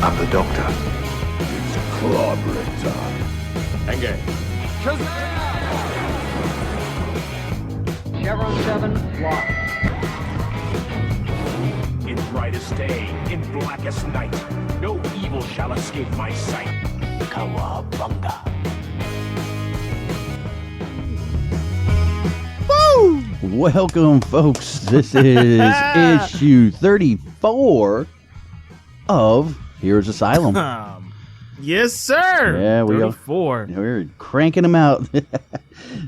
I'm the Doctor. It's clobbering time. Engage. Chevron 7, lock. In brightest day, in blackest night, no evil shall escape my sight. Kawabunga. Woo! Welcome, folks. This is issue 34 of Heroes Asylum. Yes, sir. Yeah, we 34. We're cranking them out.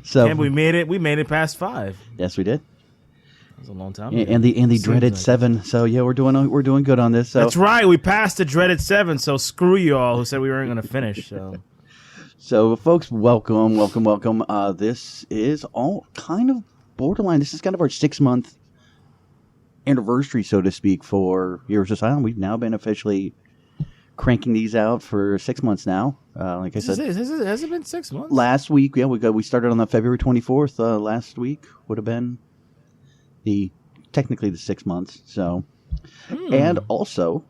So, And we made it. We made it past 5. yes, we did. That was a long time. And the dreaded like 7. So yeah, we're doing good on this. So That's right. We passed the dreaded 7. So screw you all who said we weren't going to finish. So, folks, welcome. This is all kind of borderline. This is kind of our 6-month anniversary, so to speak, for Heroes Asylum. We've now been officially cranking these out for 6 months now. Like I said, has it been 6 months? last week, yeah, we started on the February 24th. Last week would have been technically the 6 months. So, and also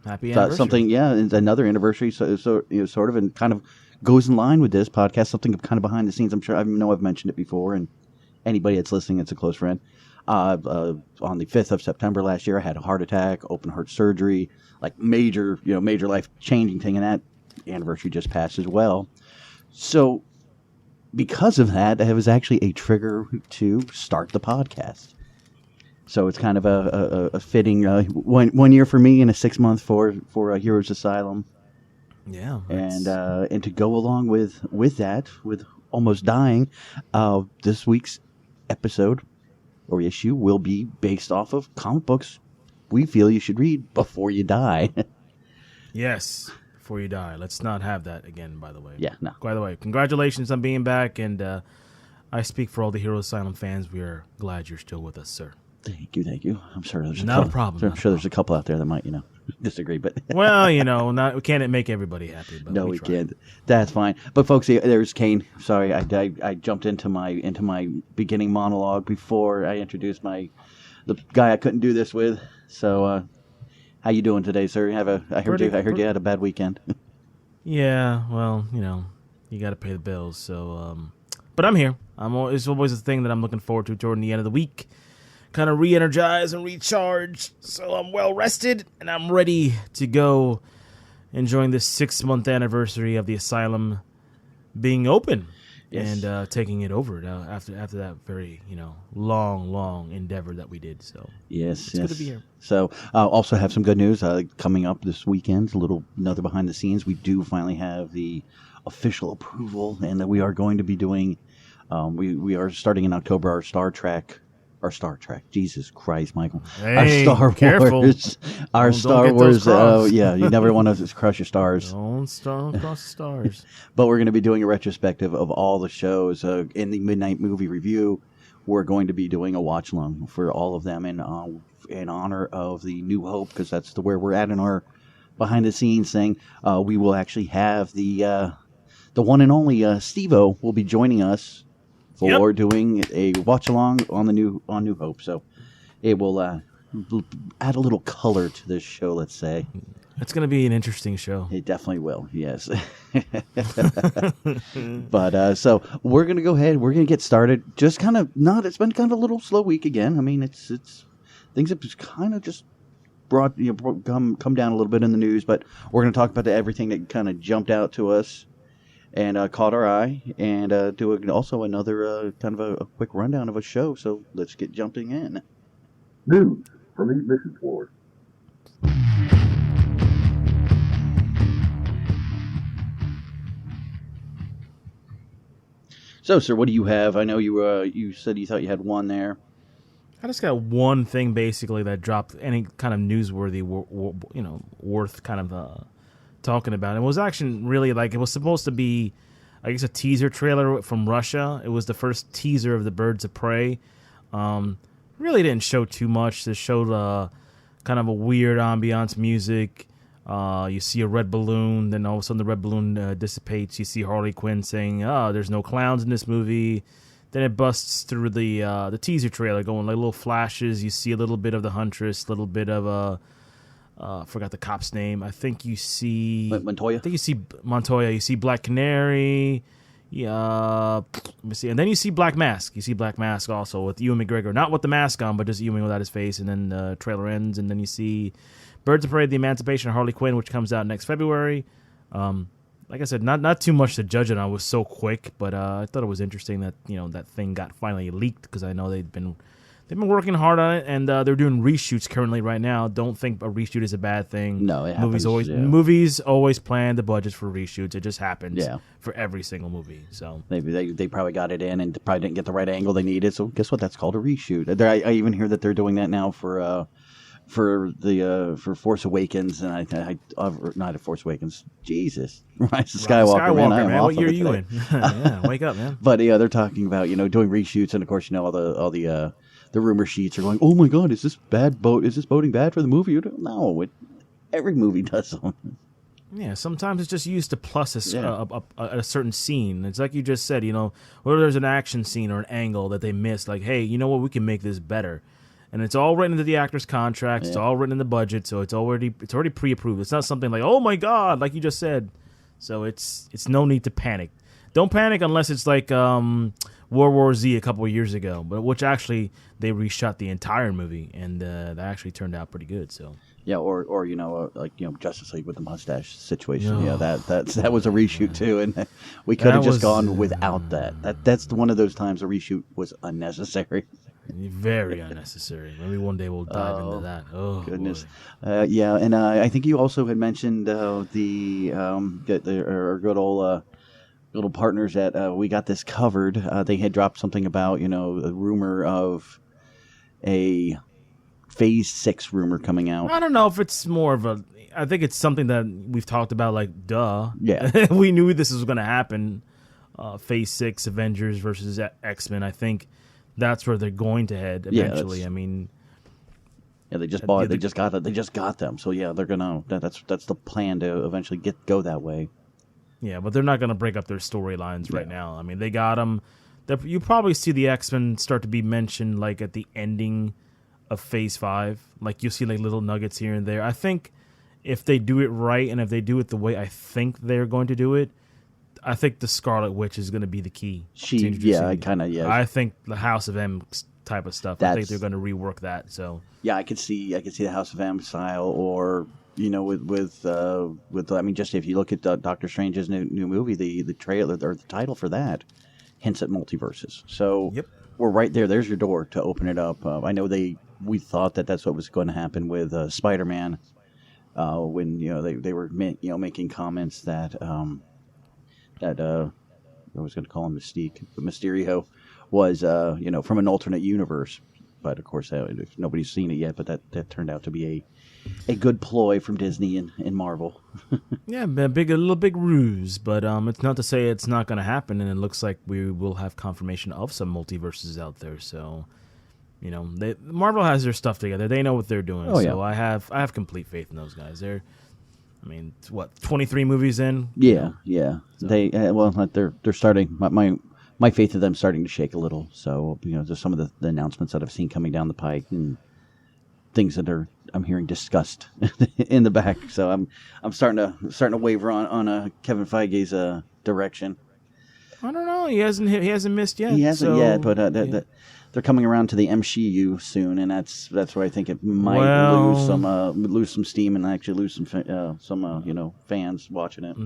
Happy anniversary. something, yeah, it's another anniversary. So sort of, and kind of goes in line with this podcast. Something kind of behind the scenes. I'm sure I've mentioned it before, and anybody that's listening, it's a close friend. On the 5th of September last year, I had a heart attack, open heart surgery, like major life changing thing, and that anniversary just passed as well. So, because of that, it was actually a trigger to start the podcast. So it's kind of a fitting 1 year for me and a 6 month for Heroes Asylum. Yeah. And to go along with that, with almost dying, this week's episode or issue will be based off of comic books we feel you should read before you die. Yes. Before you die. Let's not have that again, by the way. Yeah, no. By the way, congratulations on being back. And I speak for all the Heroes Asylum fans. We are glad you're still with us, sir. Thank you. I'm sure there's Not a problem. I'm sure there's a couple out there that might, disagree, but Well, we can't make everybody happy. But no, we try. can't. That's fine. But folks, there's Kane. Sorry, I jumped into my beginning monologue before I introduced the guy I couldn't do this with. So, how you doing today, sir? I heard you had a bad weekend. Yeah, well, you got to pay the bills. So, but I'm here. It's always a thing that I'm looking forward to toward the end of the week. Kind of re-energize and recharge. So I'm well rested and I'm ready to go, enjoying this 6-month anniversary of the Asylum being open. Yes. And taking it over after that very long endeavor that we did. So Yes, it's good to be here. So also have some good news coming up this weekend. Another behind the scenes. We do finally have the official approval, and that we are going to be doing. We are starting in October our Star Trek. Jesus Christ, Michael. Hey, our Star careful. Wars. Our Don't Star get those Wars. crossed. Yeah, you never want to crush your stars. Don't cross the stars. But we're going to be doing a retrospective of all the shows in the Midnight Movie Review. We're going to be doing a watch along for all of them in honor of the New Hope, because that's where we're at in our behind the scenes thing. We will actually have the one and only Steve-O will be joining us for doing a watch along on New Hope. So it will add a little color to this show, let's say. It's going to be an interesting show. It definitely will, yes. But so we're going to go ahead. We're going to get started. Just kind of it's been kind of a little slow week again. I mean, it's things have just kind of just come down a little bit in the news, but we're going to talk about everything that kind of jumped out to us and caught our eye, and do also another kind of a quick rundown of a show. So let's get jumping in. News from Eat Mission Floor. So, sir, what do you have? I know you said you thought you had one there. I just got one thing basically that dropped any kind of newsworthy, worth kind of talking about. It was actually really it was supposed to be, I guess, a teaser trailer from Russia. It was the first teaser of the Birds of Prey. Really didn't show too much. It showed kind of a weird ambiance music. You see a red balloon, then all of a sudden the red balloon dissipates. You see Harley Quinn saying, there's no clowns in this movie. Then it busts through the teaser trailer, going like little flashes. You see a little bit of the Huntress, a little bit of Forgot the cop's name. I think you see Montoya. I think you see Montoya. You see Black Canary. Yeah, let me see. And then you see Black Mask. You see Black Mask also with Ewan McGregor. Not with the mask on, but just Ewan without his face. And then the trailer ends. And then you see Birds of Prey, The Emancipation of Harley Quinn, which comes out next February. Like I said, not too much to judge it on. It was so quick, but I thought it was interesting that that thing got finally leaked, because I know they've been working hard on it, and they're doing reshoots currently right now. Don't think a reshoot is a bad thing. No, it happens. Movies always plan the budgets for reshoots. It just happens Yeah. for every single movie. So They probably got it in and probably didn't get the right angle they needed. So guess what? That's called a reshoot. I even hear that they're doing that now for Force Awakens, and I not a Force Awakens. Jesus, Rise of Skywalker, man. What year are you in? Yeah, wake up, man. But yeah, they're talking about doing reshoots, and of course all the rumor sheets are going, oh my God, is this boding bad for the movie? No, every movie does something. Yeah, sometimes it's just used to plus a certain scene. It's like you just said, whether there's an action scene or an angle that they missed, like, hey, you know what, we can make this better. And it's all written into the actor's contracts. Yeah. It's all written in the budget, so it's already pre-approved. It's not something like, oh my God, like you just said. So it's no need to panic. Don't panic unless it's like World War Z a couple of years ago, but which actually they reshot the entire movie, and that actually turned out pretty good. So yeah, or Justice League with the mustache situation. Yeah, that was a reshoot too, and we could have just gone without that. That's one of those times a reshoot was unnecessary. Very unnecessary. Maybe one day we'll dive into that. Oh goodness. Yeah, and I think you also had mentioned our good old little partners at We Got This Covered. They had dropped something about a rumor of a Phase 6 rumor coming out. I don't know if it's more of I think it's something that we've talked about. Like, duh. Yeah, we knew this was going to happen. Phase 6, Avengers versus X-Men. I think that's where they're going to head eventually. They just bought. They just got them. So yeah, they're gonna. That's the plan to eventually go that way. Yeah, but they're not gonna break up their storylines right now. I mean, they got them. You probably see the X-Men start to be mentioned like at the ending of Phase 5. Like you see like little nuggets here and there. I think if they do it right and if they do it the way I think they're going to do it, I think the Scarlet Witch is going to be the key. I think the House of M type of stuff. I think they're going to rework that. So yeah, I could see the House of M style, or with I mean, just if you look at Doctor Strange's new movie, the trailer or the title for that hints at multiverses. So yep. We're right there. There's your door to open it up. I know we thought that's what was going to happen with Spider-Man when they were making comments that. That I was going to call him Mystique, but Mysterio was from an alternate universe. But of course, nobody's seen it yet. But that turned out to be a good ploy from Disney and Marvel. Yeah, a little big ruse. But it's not to say it's not going to happen. And it looks like we will have confirmation of some multiverses out there. So Marvel has their stuff together. They know what they're doing. Oh, yeah. So I have complete faith in those guys. They're 23 movies in? Yeah. So. They're starting. My faith in them starting to shake a little. So there's some of the announcements that I've seen coming down the pike and things that I'm hearing discussed in the back. So I'm starting to waver on Kevin Feige's direction. I don't know. He hasn't missed yet. He hasn't yet, but they're coming around to the MCU soon, and that's where I think it might lose some steam and actually lose some fans watching it.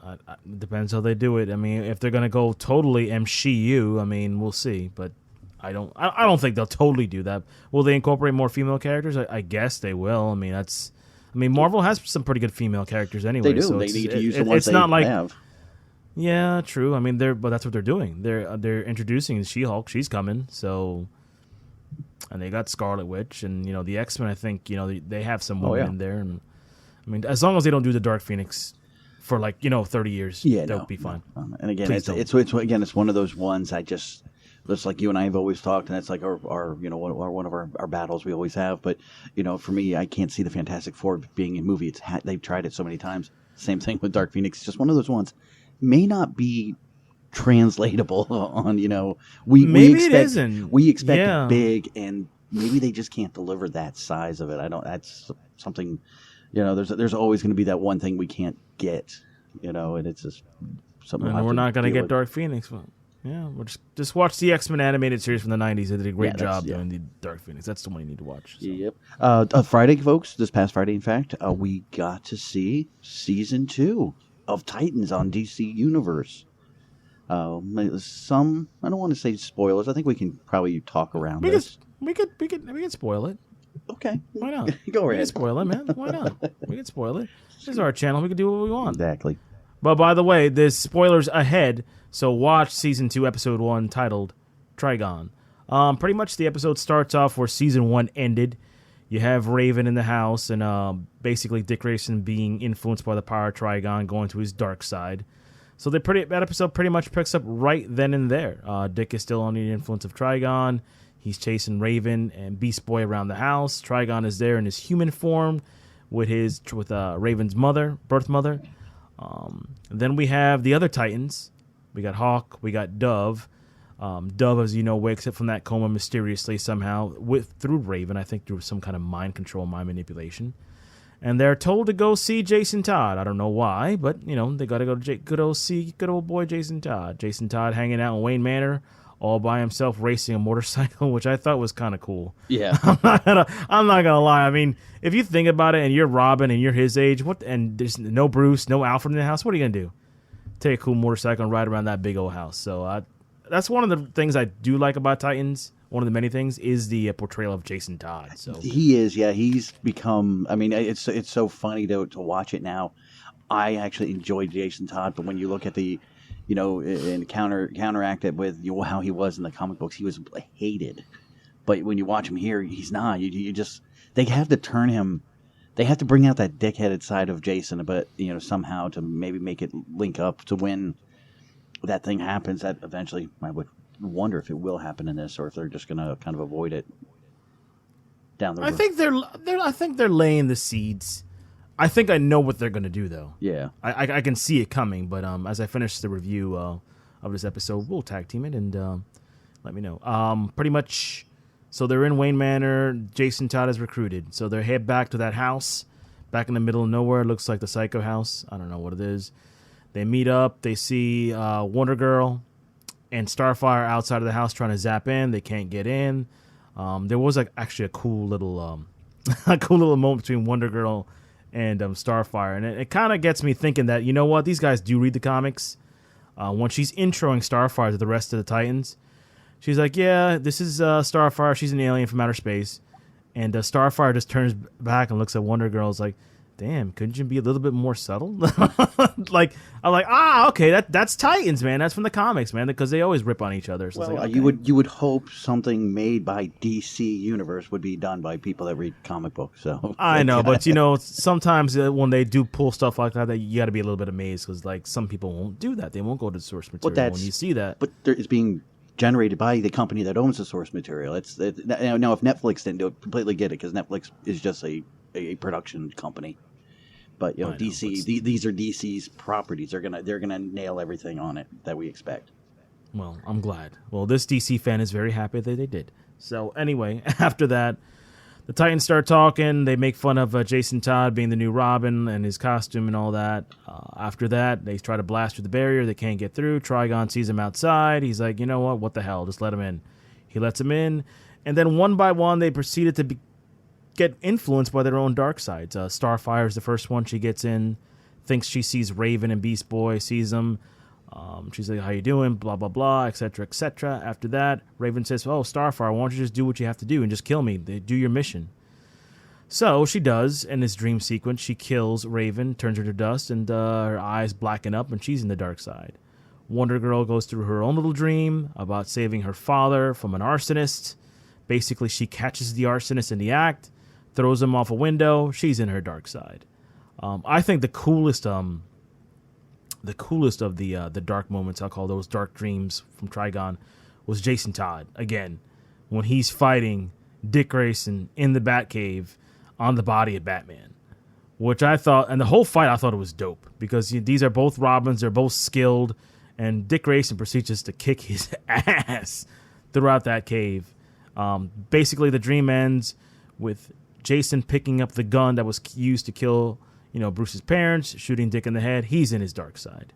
It depends how they do it. I mean, if they're going to go totally MCU, I mean, we'll see. But I don't think they'll totally do that. Will they incorporate more female characters? I guess they will. I mean, Marvel has some pretty good female characters anyway. They do. So they need to use the ones they have. Yeah, true. I mean, but that's what they're doing. They're introducing She-Hulk. She's coming. So, and they got Scarlet Witch, and the X-Men. I think they have some women in there, and I mean, as long as they don't do the Dark Phoenix for 30 years, that'll be fine. No. And again, it's one of those ones I just. Just like you and I have always talked, and that's like our one of our battles we always have. But for me, I can't see the Fantastic Four being a movie. They've tried it so many times. Same thing with Dark Phoenix. It's just one of those ones. May not be translatable on we expect big and maybe they just can't deliver that size of it. That's something, there's always going to be that one thing we can't get, and it's just something. And we're not going to get Dark Phoenix. Well, yeah, we'll just watch the X-Men animated series from the 90s. They did a great job doing the Dark Phoenix. That's the one you need to watch. So. Yep. Friday, folks, this past Friday, in fact, we got to see Season 2 of Titans on DC Universe. Some, I don't want to say spoilers. I think we can probably talk around this. We could spoil it. Okay. Why not? Go ahead. We can spoil it, man. Why not? We can spoil it. This is our channel. We can do what we want. Exactly. But by the way, there's spoilers ahead, so watch Season 2, Episode 1, titled Trigon. Pretty much the episode starts off where Season 1 ended. You have Raven in the house, and basically Dick Grayson being influenced by the power of Trigon, going to his dark side. So that episode pretty much picks up right then and there. Dick is still under the influence of Trigon. He's chasing Raven and Beast Boy around the house. Trigon is there in his human form with Raven's birth mother. Then we have the other Titans. We got Hawk. We got Dove. Dove, as you know, wakes up from that coma mysteriously somehow through Raven. I think through some kind of mind control, mind manipulation. And they're told to go see Jason Todd. I don't know why, but, they got to go to see good old boy Jason Todd. Jason Todd hanging out in Wayne Manor all by himself racing a motorcycle, which I thought was kind of cool. Yeah. I'm not gonna lie. I mean, if you think about it and you're Robin and you're his age, and there's no Bruce, no Alfred in the house, what are you going to do? Take a cool motorcycle and ride around that big old house. So that's one of the things I do like about Titans. One of the many things is the portrayal of Jason Todd. So he is, yeah. He's become. I mean, it's so funny to watch it now. I actually enjoy Jason Todd, but when you look at the, and counteract it with how he was in the comic books, he was hated. But when you watch him here, he's not. They have to turn him. They have to bring out that dick-headed side of Jason, but somehow to maybe make it link up to when that thing happens. That eventually, I would wonder if it will happen in this, or if they're just going to kind of avoid it down the road. I think they're laying the seeds. I think I know what they're going to do, though. Yeah, I can see it coming. But as I finish the review of this episode, we'll tag team it and let me know. Pretty much. So they're in Wayne Manor. Jason Todd is recruited. So they head back to that house, back in the middle of nowhere. It looks like the Psycho house. I don't know what it is. They meet up. They see Wonder Girl and Starfire outside of the house trying to zap in. They can't get in. There was actually a cool little moment between Wonder Girl and Starfire, and it kind of gets me thinking that these guys do read the comics. When she's introing Starfire to the rest of the Titans, she's like, "Yeah, this is Starfire. She's an alien from outer space," and Starfire just turns back and looks at Wonder Girl. Is like, damn, couldn't you be a little bit more subtle? I'm like, okay, that's Titans, man. That's from the comics, man, because they always rip on each other. So well, okay. you would hope something made by DC Universe would be done by people that read comic books. So I know, but sometimes when they do pull stuff like that, you got to be a little bit amazed because some people won't do that. They won't go to the source material when you see that. But it's being generated by the company that owns the source material. Now if Netflix didn't do it, completely get it, because Netflix is just a production company. But DC, these are DC's properties. They're gonna nail everything on it that we expect. Well, I'm glad. Well, this DC fan is very happy that they did. So anyway, after that, the Titans start talking. They make fun of Jason Todd being the new Robin and his costume and all that. After that, they try to blast through the barrier. They can't get through. Trigon sees him outside. He's like, you know what? What the hell? Just let him in. He lets him in. And then one by one, they proceeded to get influenced by their own dark sides. Starfire is the first one. She gets in, thinks she sees Raven and Beast Boy, sees them. She's like, how you doing? Blah, blah, blah, etc., etc. After that, Raven says, oh, Starfire, why don't you just do what you have to do and just kill me? Do your mission. So she does. In this dream sequence, she kills Raven, turns her to dust, and her eyes blacken up, and she's in the dark side. Wonder Girl goes through her own little dream about saving her father from an arsonist. Basically, she catches the arsonist in the act, throws him off a window. She's in her dark side. I think the coolest of the dark moments, I'll call those dark dreams from Trigon, was Jason Todd. Again, when he's fighting Dick Grayson in the Batcave on the body of Batman, which I thought, and the whole fight, I thought it was dope because these are both Robins. They're both skilled, and Dick Grayson proceeds just to kick his ass throughout that cave. Basically, the dream ends with Jason picking up the gun that was used to kill, Bruce's parents, shooting Dick in the head. He's in his dark side.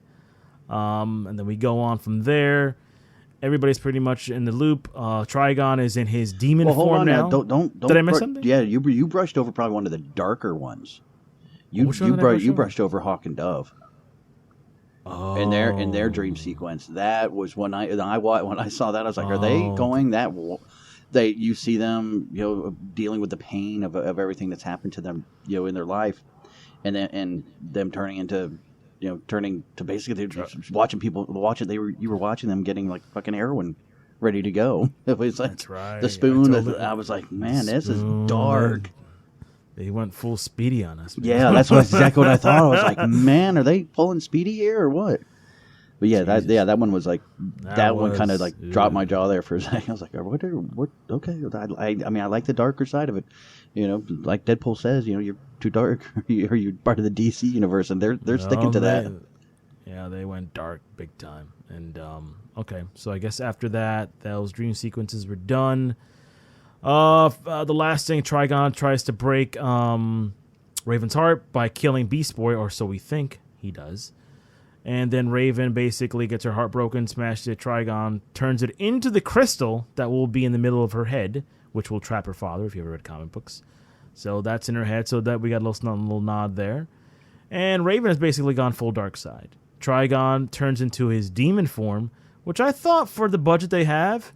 And then we go on from there. Everybody's pretty much in the loop. Trigon is in his demon form now. Don't. Did I miss something? Yeah, you brushed over probably one of the darker ones. You brushed over Hawk and Dove. Oh. In their dream sequence. That was when I saw that, I was like, are they going that? You see them, dealing with the pain of everything that's happened to them, in their life, and them turning to basically watching people you were watching them getting like fucking heroin ready to go. It was like that's right. The spoon. I was like, man, this is dark. They went full Speedy on us. Man. Yeah, that's exactly what I thought. I was like, man, are they pulling Speedy here or what? But yeah, that one was like that one kind of like dropped my jaw there for a second. I was like, what? Okay, I mean, I like the darker side of it. Like Deadpool says, you're too dark, or you're part of the DC universe, and they're sticking to that. Yeah, they went dark big time. And okay, so I guess after that, those dream sequences were done. The last thing, Trigon tries to break Raven's heart by killing Beast Boy, or so we think he does. And then Raven basically gets her heart broken, smashes it. Trigon turns it into the crystal that will be in the middle of her head, which will trap her father, if you ever read comic books. So that's in her head, so that we got a little nod there. And Raven has basically gone full dark side. Trigon turns into his demon form, which I thought for the budget they have,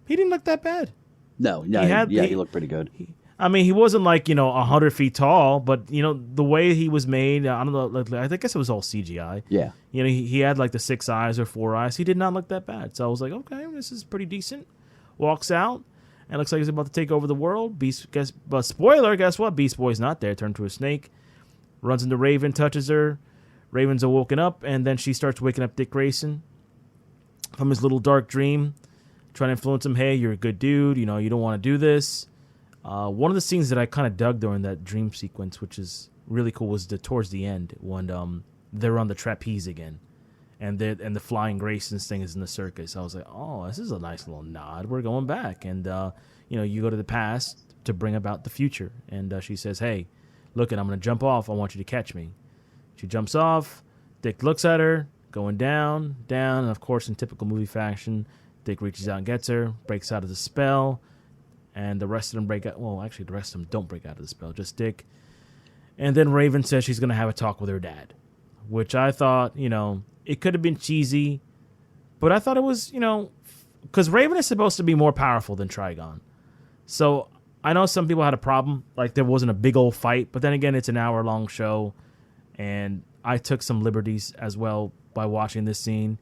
he didn't look that bad. No, he looked pretty good. He wasn't like 100 feet tall, but the way he was made, I don't know. I guess it was all CGI. Yeah, he had like the 6 eyes or 4 eyes. He did not look that bad. So I was like, okay, this is pretty decent. Walks out and looks like he's about to take over the world. But spoiler, guess what? Beast Boy's not there. Turned to a snake. Runs into Raven, touches her. Raven's awoken up, and then she starts waking up Dick Grayson from his little dark dream, trying to influence him. Hey, you're a good dude. You don't want to do this. One of the scenes that I kind of dug during that dream sequence, which is really cool, was towards the end when they're on the trapeze again, and the flying Grayson's thing is in the circus. I was like, oh, this is a nice little nod. We're going back, and you go to the past to bring about the future. And she says, hey, look, I'm going to jump off. I want you to catch me. She jumps off. Dick looks at her, going down, and of course, in typical movie fashion, Dick reaches out and gets her, breaks out of the spell, and the rest of them break out. Well, actually, the rest of them don't break out of the spell, just Dick. And then Raven says she's going to have a talk with her dad, which I thought, it could have been cheesy, but I thought it was, because Raven is supposed to be more powerful than Trigon. So I know some people had a problem, like there wasn't a big old fight, but then again, it's an hour-long show, and I took some liberties as well by watching this scene,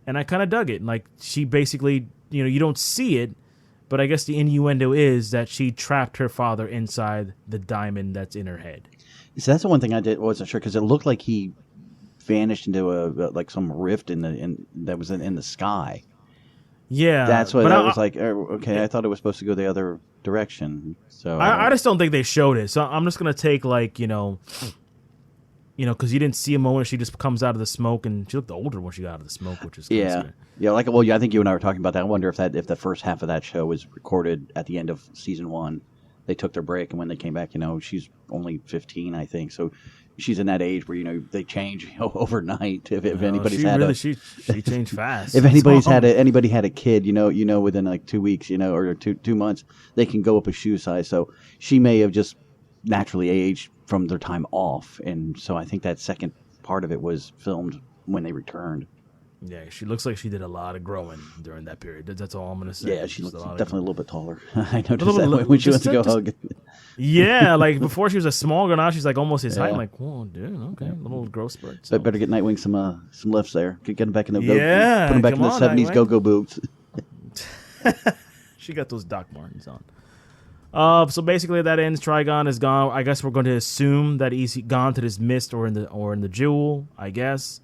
and I kind of dug it. Like, she basically, you don't see it, but I guess the innuendo is that she trapped her father inside the diamond that's in her head. So that's the one thing I wasn't sure, because it looked like he vanished into some rift that was in the sky. Yeah, that's what I was like. Okay, I thought it was supposed to go the other direction. So I just don't think they showed it. So I'm just gonna take because you didn't see a moment. She just comes out of the smoke, and she looked older when she got out of the smoke, which is yeah. I think you and I were talking about that. I wonder if the first half of that show was recorded at the end of season 1. They took their break, and when they came back, she's only 15, I think. So she's in that age where they change overnight. If anybody's she changed fast. If anybody had a kid, within like 2 weeks, or two months, they can go up a shoe size. So she may have just naturally aged from their time off, and so I think that second part of it was filmed when they returned. Yeah, she looks like she did a lot of growing during that period. That's all I'm going to say. Yeah, she looks definitely a little bit taller. I noticed that when she went to go hug. Yeah, like before she was a small girl, now she's like almost his height. I'm like, whoa, dude, okay, little growth spurt. So. Better get Nightwing some lifts there. Get him back in the put him back in the 70s go-go boots. She got those Doc Martens on. So basically that ends. Trigon is gone. I guess we're going to assume that he's gone to this mist or in the jewel, I guess.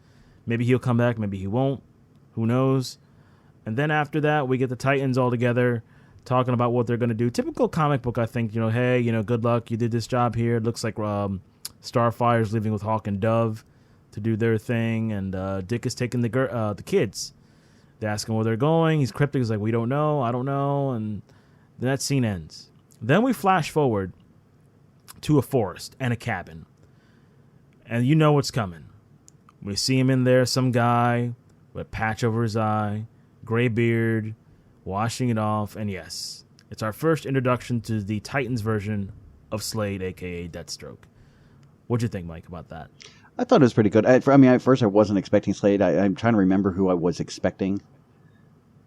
Maybe he'll come back, maybe he won't. Who knows? And then after that, we get the Titans all together talking about what they're going to do. Typical comic book, I think. Hey, good luck. You did this job here. It looks like Starfire's leaving with Hawk and Dove to do their thing, and Dick is taking the kids. They ask him where they're going. He's cryptic. He's like, we don't know. I don't know. And Then that scene ends. Then we flash forward to a forest and a cabin. And you know what's coming. We see him in there, some guy with a patch over his eye, gray beard, washing it off, and yes, it's our first introduction to the Titans version of Slade, a.k.a. Deathstroke. What'd you think, Mike, about that? I thought it was pretty good. At first I wasn't expecting Slade. I'm trying to remember who I was expecting.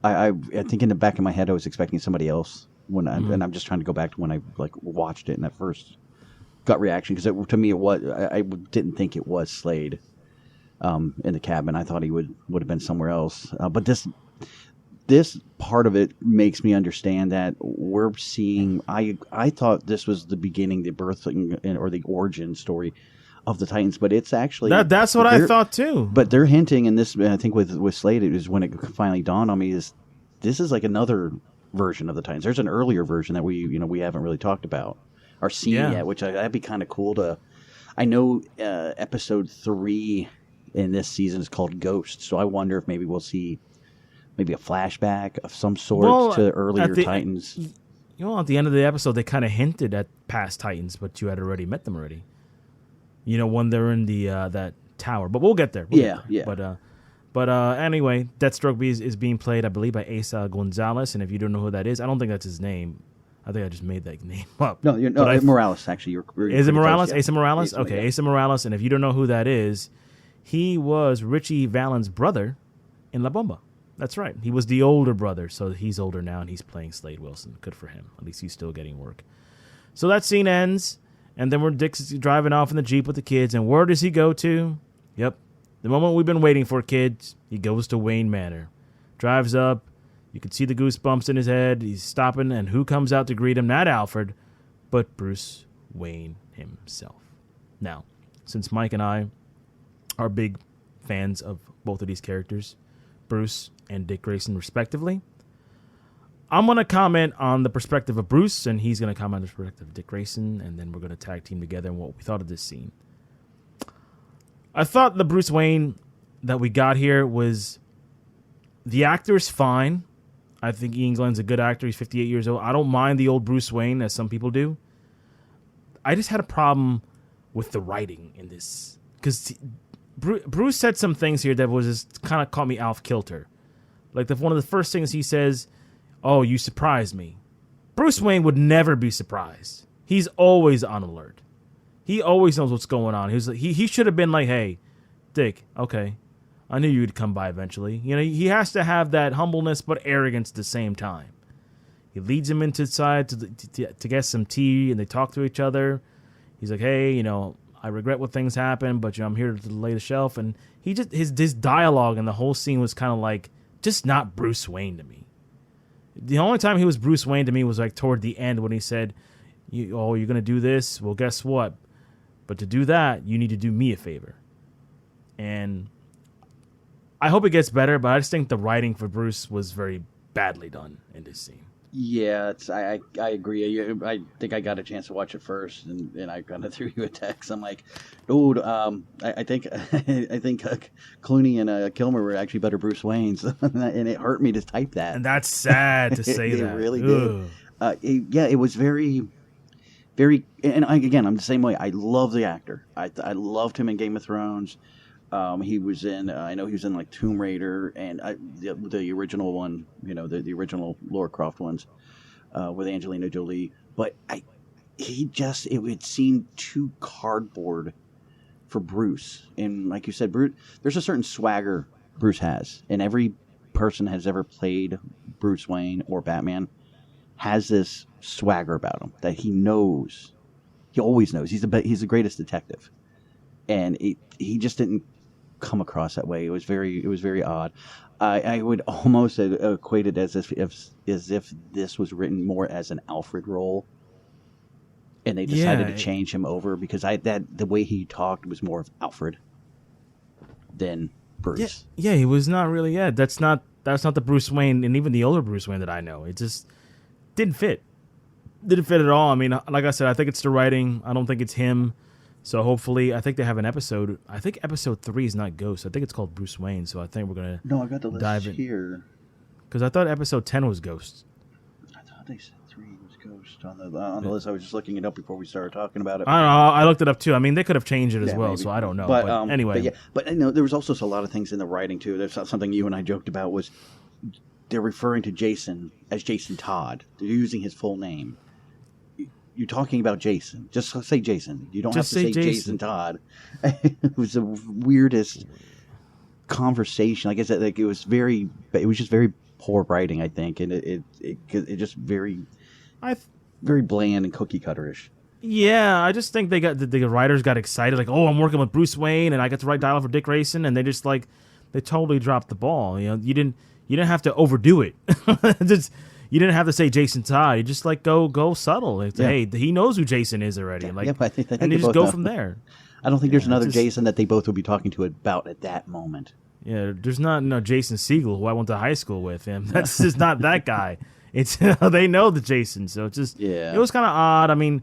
I think in the back of my head I was expecting somebody else and I'm just trying to go back to when I watched it and that first gut reaction, because to me it was I didn't think it was Slade in the cabin. I thought he would have been somewhere else. But this part of it makes me understand that we're seeing. I thought this was the beginning, the birthing or the origin story of the Titans, but it's actually that's what I thought too. But they're hinting in this. I think with Slade, it is when it finally dawned on me is this is like another version of the Titans. There's an earlier version that we haven't really talked about or seen yet, which that'd be kind of cool to. I know episode 3 in this season is called Ghost, so I wonder if maybe we'll see maybe a flashback of some sort to earlier Titans. At the end of the episode, they kind of hinted at past Titans, but you had already met them already. When they're in the that tower, but we'll get there. Yeah. But anyway, Deathstroke is being played, I believe, by Asa Gonzalez, and if you don't know who that is, I don't think that's his name. I think I just made that name up. No, Morales actually. Is it Morales? Close, yeah. Asa Morales? Asa, Okay, yeah. Asa Morales, and if you don't know who that is, he was Richie Valens' brother in La Bomba. That's right. He was the older brother, so he's older now, and he's playing Slade Wilson. Good for him. At least he's still getting work. So that scene ends. And then Dick's driving off in the Jeep with the kids. And where does he go to? Yep. The moment we've been waiting for, kids. He goes to Wayne Manor. Drives up. You can see the goosebumps in his head. He's stopping. And who comes out to greet him? Not Alfred, but Bruce Wayne himself. Now, since Mike and I are big fans of both of these characters, Bruce and Dick Grayson respectively, I'm going to comment on the perspective of Bruce, and he's going to comment on the perspective of Dick Grayson, and then we're going to tag team together and what we thought of this scene. I thought the Bruce Wayne that we got here was... The actor's fine. I think Ian Glenn's a good actor. He's 58 years old. I don't mind the old Bruce Wayne, as some people do. I just had a problem with the writing in this. Because Bruce said some things here that was just kind of caught me off kilter. Like one of the first things he says... Oh, you surprised me. Bruce Wayne would never be surprised. He's always on alert. He always knows what's going on. He should have been like, hey, Dick, okay, I knew you'd come by eventually. He has to have that humbleness but arrogance at the same time. He leads him inside to get some tea, and they talk to each other. He's like, hey, I regret what things happened, but I'm here to lay the shelf. And he just his dialogue in the whole scene was kind of like just not Bruce Wayne to me. The only time he was Bruce Wayne to me was like toward the end when he said, you're going to do this? Well, guess what? But to do that, you need to do me a favor. And I hope it gets better, but I just think the writing for Bruce was very badly done in this scene. Yeah, I agree. I think I got a chance to watch it first, and I kind of threw you a text. I'm like, dude, I think Clooney and Kilmer were actually better Bruce Waynes, and it hurt me to type that. And that's sad to say that. It really did. It was very, very. And again, I'm the same way. I love the actor. I loved him in Game of Thrones. He was in. I know he was in like Tomb Raider and the original one. The original Lara Croft ones with Angelina Jolie. But it seemed too cardboard for Bruce. And like you said, Bruce, there's a certain swagger Bruce has, and every person has ever played Bruce Wayne or Batman has this swagger about him that he knows. He always knows. He's the greatest detective, and he just didn't come across that way. It was very odd. I would almost equate it as if this was written more as an Alfred role, and they decided to change him over because the way he talked was more of Alfred than Bruce. Yeah, he was not really. Yeah, that's not the Bruce Wayne, and even the older Bruce Wayne that I know. It just didn't fit. Didn't fit at all. I mean, like I said, I think it's the writing. I don't think it's him. So hopefully, I think they have an episode. I think episode 3 is not Ghost. I think it's called Bruce Wayne. So I think we're gonna I got the list dive in here because I thought episode 10 was Ghost. I thought they said 3 was Ghost on the list. I was just looking it up before we started talking about it. I don't know. I looked it up too. I mean, they could have changed it as well, maybe. so I don't know. But, anyway, but there was also a lot of things in the writing too. There's something you and I joked about was they're referring to Jason as Jason Todd. They're using his full name. You're talking about Jason. Just say Jason. You don't Just have to say Jason Todd. It was the weirdest conversation. Like I said, it was just very poor writing, I think, and it just very bland and cookie cutterish. Yeah, I just think the writers got excited, like, oh, I'm working with Bruce Wayne, and I get to write dialogue for Dick Grayson, and they just they totally dropped the ball. You know, you didn't have to overdo it. You didn't have to say Jason Todd. You just go subtle. Hey, he knows who Jason is already. I think and you just go from there. I don't think there's another Jason that they both would be talking to about at that moment. Yeah, there's not Jason Segel, who I went to high school with him. That's just not that guy. It's they know the Jason, so it's just it was kind of odd. I mean,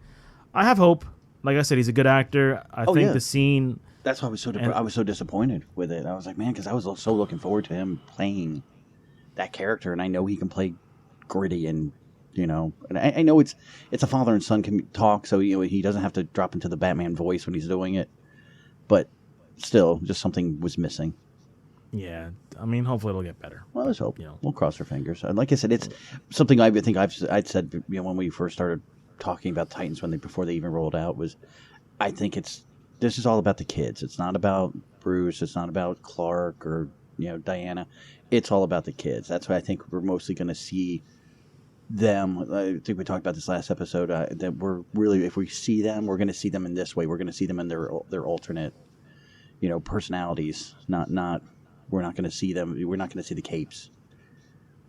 I have hope. Like I said, he's a good actor. I think the scene. That's why I was so disappointed with it. I was like, man, because I was so looking forward to him playing that character, and I know he can play gritty and and I know it's a father and son can talk, so he doesn't have to drop into the Batman voice when he's doing it, but still, just something was missing. Yeah, I mean, hopefully it'll get better. Well, let's hope. We'll cross our fingers. Like I said, it's something I'd said when we first started talking about Titans before they even rolled out was I think this is all about the kids. It's not about Bruce. It's not about Clark or Diana. It's all about the kids. That's why I think we're mostly going to see them. I think we talked about this last episode that we're really, if we see them, we're going to see them in this way. We're going to see them in their alternate, personalities. Not. We're not going to see them. We're not going to see the capes.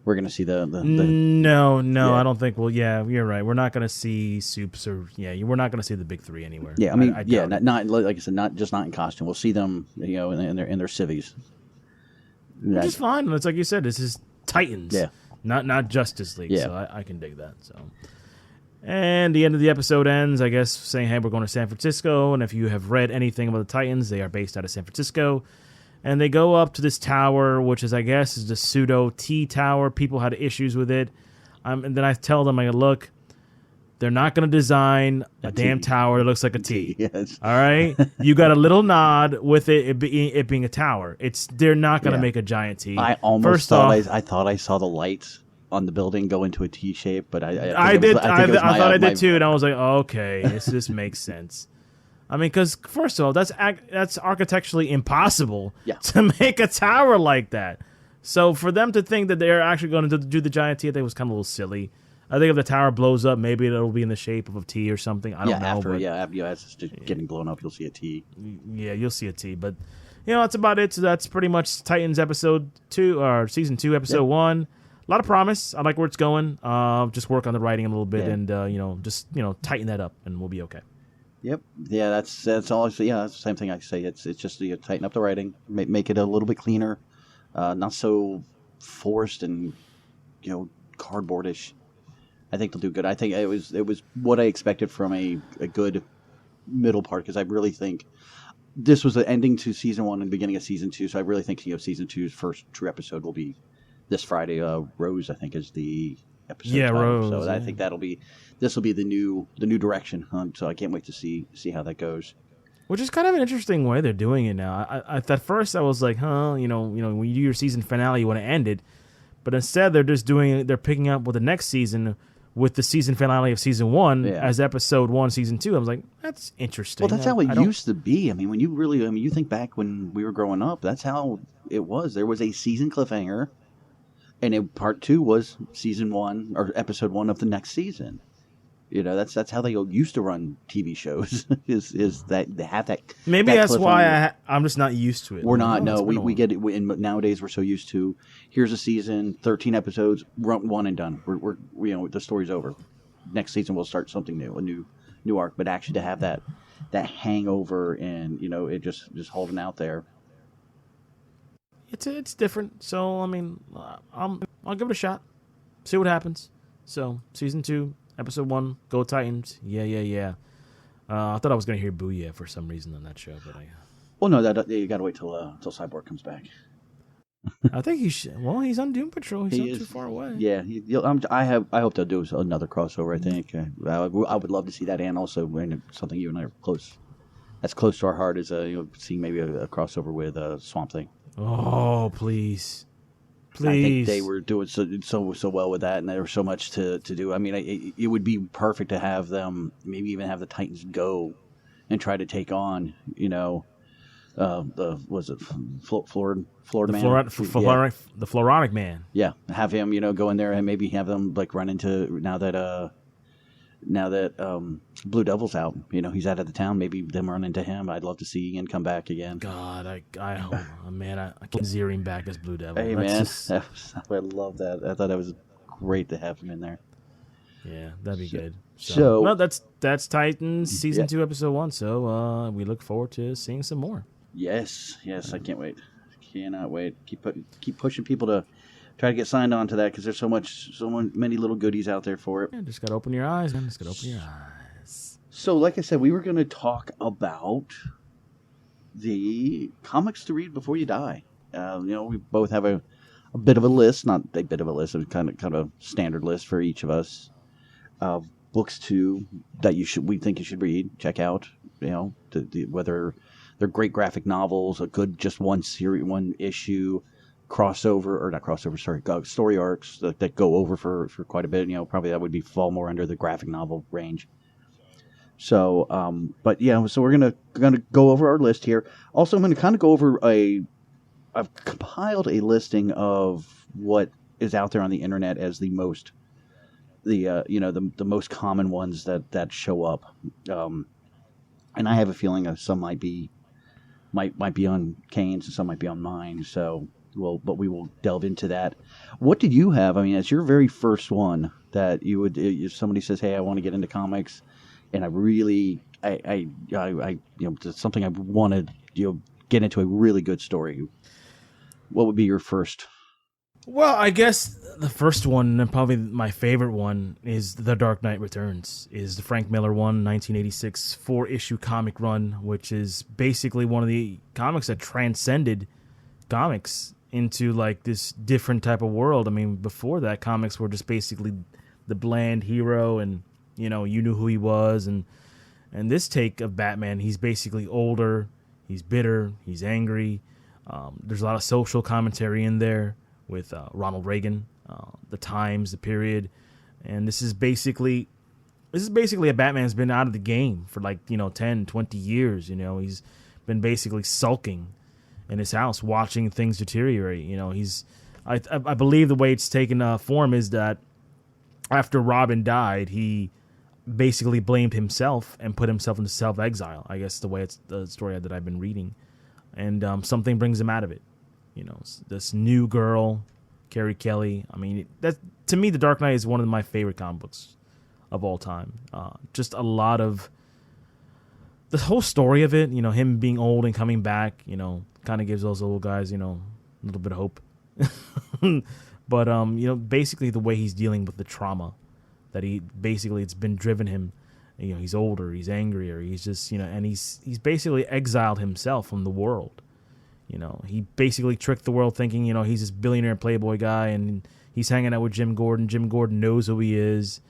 We're going to see the No, I don't think. Well, yeah, you're right. We're not going to see Soups we're not going to see the big three anywhere. Yeah, I mean, not like I said, not in costume. We'll see them, in their civvies. Which is fine. It's like you said, this is Titans. Yeah. Not Justice League. Yeah. So I can dig that. So, and the end of the episode ends, I guess, saying, hey, we're going to San Francisco. And if you have read anything about the Titans, they are based out of San Francisco. And they go up to this tower, which is, I guess, is the pseudo T tower. People had issues with it. And then I tell them, look, they're not going to design a damn tower that looks like a T. Yes. All right? You got a little nod with it being a tower. They're not going to make a giant T. I almost thought I thought I saw the lights on the building go into a T shape, but I thought I did too, and I was like, okay, this makes sense. I mean, because first of all, that's architecturally impossible to make a tower like that. So for them to think that they're actually going to do the giant T, I think was kind of a little silly. I think if the tower blows up, maybe it'll be in the shape of a T or something. I don't know. As it's getting blown up, you'll see a T. Yeah, you'll see a T. But that's about it. So that's pretty much Titans episode 2 or season 2, episode 1. A lot of promise. I like where it's going. Just work on the writing a little bit, and just tighten that up, and we'll be okay. Yep. Yeah, that's all. That's the same thing I say. It's just tighten up the writing, make it a little bit cleaner, not so forced and cardboardish. I think they'll do good. I think it was what I expected from a good middle part, because I really think this was the ending to season 1 and beginning of season 2. So I really think season 2's first true episode will be this Friday. Rose, I think, is the episode. Yeah, title. Rose. So I think this will be the new direction. So I can't wait to see how that goes. Which is kind of an interesting way they're doing it now. At first I was like, when you do your season finale, you want to end it, but instead they're picking up with the next season with the season finale of season 1 as episode 1, season 2. I was like, that's interesting. Well, that's how it used to be. I mean, when you think back when we were growing up, that's how it was. There was a season cliffhanger, and part 2 was season 1 or episode 1 of the next season. That's how they used to run TV shows. is that they have that? Maybe that's why I'm just not used to it. We're not. No, we get it. Nowadays, we're so used to. Here's a season, 13 episodes, one and done. We're the story's over. Next season we'll start something new, a new arc. But actually, to have that hangover and it just holding out there. It's different. So I mean, I'll give it a shot. See what happens. So season 2. Episode 1, Go Titans. Yeah. I thought I was going to hear Booyah for some reason on that show, but Well, no, you got to wait till Cyborg comes back. I think he should. Well, he's on Doom Patrol. He's He not is. too far away. Yeah, I hope they'll do another crossover. I think I would love to see that, and also something you and I are close. That's close to our heart is seeing maybe a crossover with Swamp Thing. Oh, please. I think Please. they were doing so well with that, and there was so much to do. I mean, it would be perfect to have them, maybe even have the Titans go and try to take on, Florida The man? the Floronic Man. Yeah, have him, go in there and maybe have them like run into now that Blue Devil's out. He's out of the town. Maybe them run into him. I'd love to see Ian come back again. God, I hope, man, I can't see him back as Blue Devil. Hey, That's man, just- I love that. I thought that was great to have him in there. yeah, that'd be good. so- well, that's Titans season Yeah. 2, episode 1. So we look forward to seeing some more. Yes, I can't wait. Cannot wait. Keep pushing people to try to get signed on to that because there's many little goodies out there for it. Yeah, just gotta open your eyes, man. Just gotta open your eyes. So, like I said, we were going to talk about the comics to read before you die. We both have a bit of a list, not a bit of a list, it's kind of a standard list for each of us of books that we think you should read, check out. Whether they're great graphic novels, a good just one issue, story arcs that go over for quite a bit. Probably that would fall more under the graphic novel range. So, so we're gonna go over our list here. Also, I'm gonna kind of go over I've compiled a listing of what is out there on the internet as the most common ones that show up. And I have a feeling some might be on Kane's and some might be on mine. So but we will delve into that. What did you have? I mean, as your very first one that you would, if somebody says, "Hey, I want to get into comics," and I really, it's something I want to, get into a really good story. What would be your first? Well, I guess the first one, and probably my favorite one, is The Dark Knight Returns. Is the Frank Miller one, 1986 4-issue comic run, which is basically one of the comics that transcended comics into like this different type of world. I mean, before that, comics were just basically the bland hero, and you knew who he was, and this take of Batman, he's basically older, he's bitter, he's angry. There's a lot of social commentary in there with Ronald Reagan, the times, the period, and this is basically a Batman who's been out of the game for 10, 20 years. He's been basically sulking in his house, watching things deteriorate. I believe the way it's taken form is that after Robin died, he basically blamed himself and put himself into self-exile. I guess the way it's the story that I've been reading, and something brings him out of it. This new girl, Carrie Kelly. I mean, that to me, The Dark Knight is one of my favorite comic books of all time. Just a lot of the whole story of it. Him being old and coming back. Kind of gives those little guys, a little bit of hope. But basically the way he's dealing with the trauma that it's been driven him. He's older, he's angrier, he's just and he's basically exiled himself from the world. He basically tricked the world thinking, he's this billionaire playboy guy and he's hanging out with Jim Gordon. Jim Gordon knows who he is,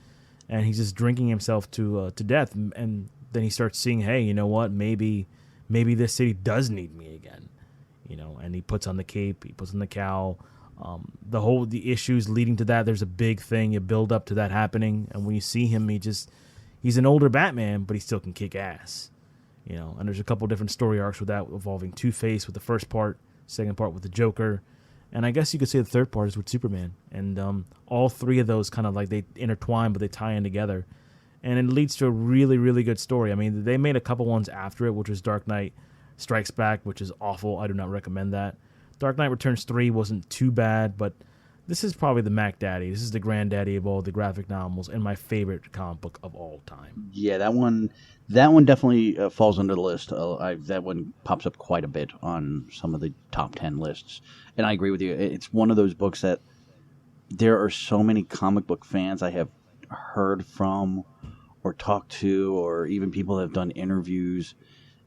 and he's just drinking himself to death. And then he starts seeing, hey, you know what? Maybe this city does need me again. And he puts on the cape, he puts on the cowl. The issues leading to that, there's a big thing, you build up to that happening, and when you see him, he's an older Batman, but he still can kick ass. And there's a couple different story arcs with that, involving Two-Face with the first part, second part with the Joker, and I guess you could say the third part is with Superman. And all three of those kind of like they intertwine, but they tie in together, and it leads to a really, really good story. I mean, they made a couple ones after it, which was Dark Knight Strikes Back, which is awful. I do not recommend that. Dark Knight Returns 3 wasn't too bad, but this is probably the Mac Daddy. This is the granddaddy of all the graphic novels and my favorite comic book of all time. Yeah, that one definitely falls under the list. That one pops up quite a bit on some of the top 10 lists. And I agree with you. It's one of those books that there are so many comic book fans I have heard from or talked to, or even people that have done interviews,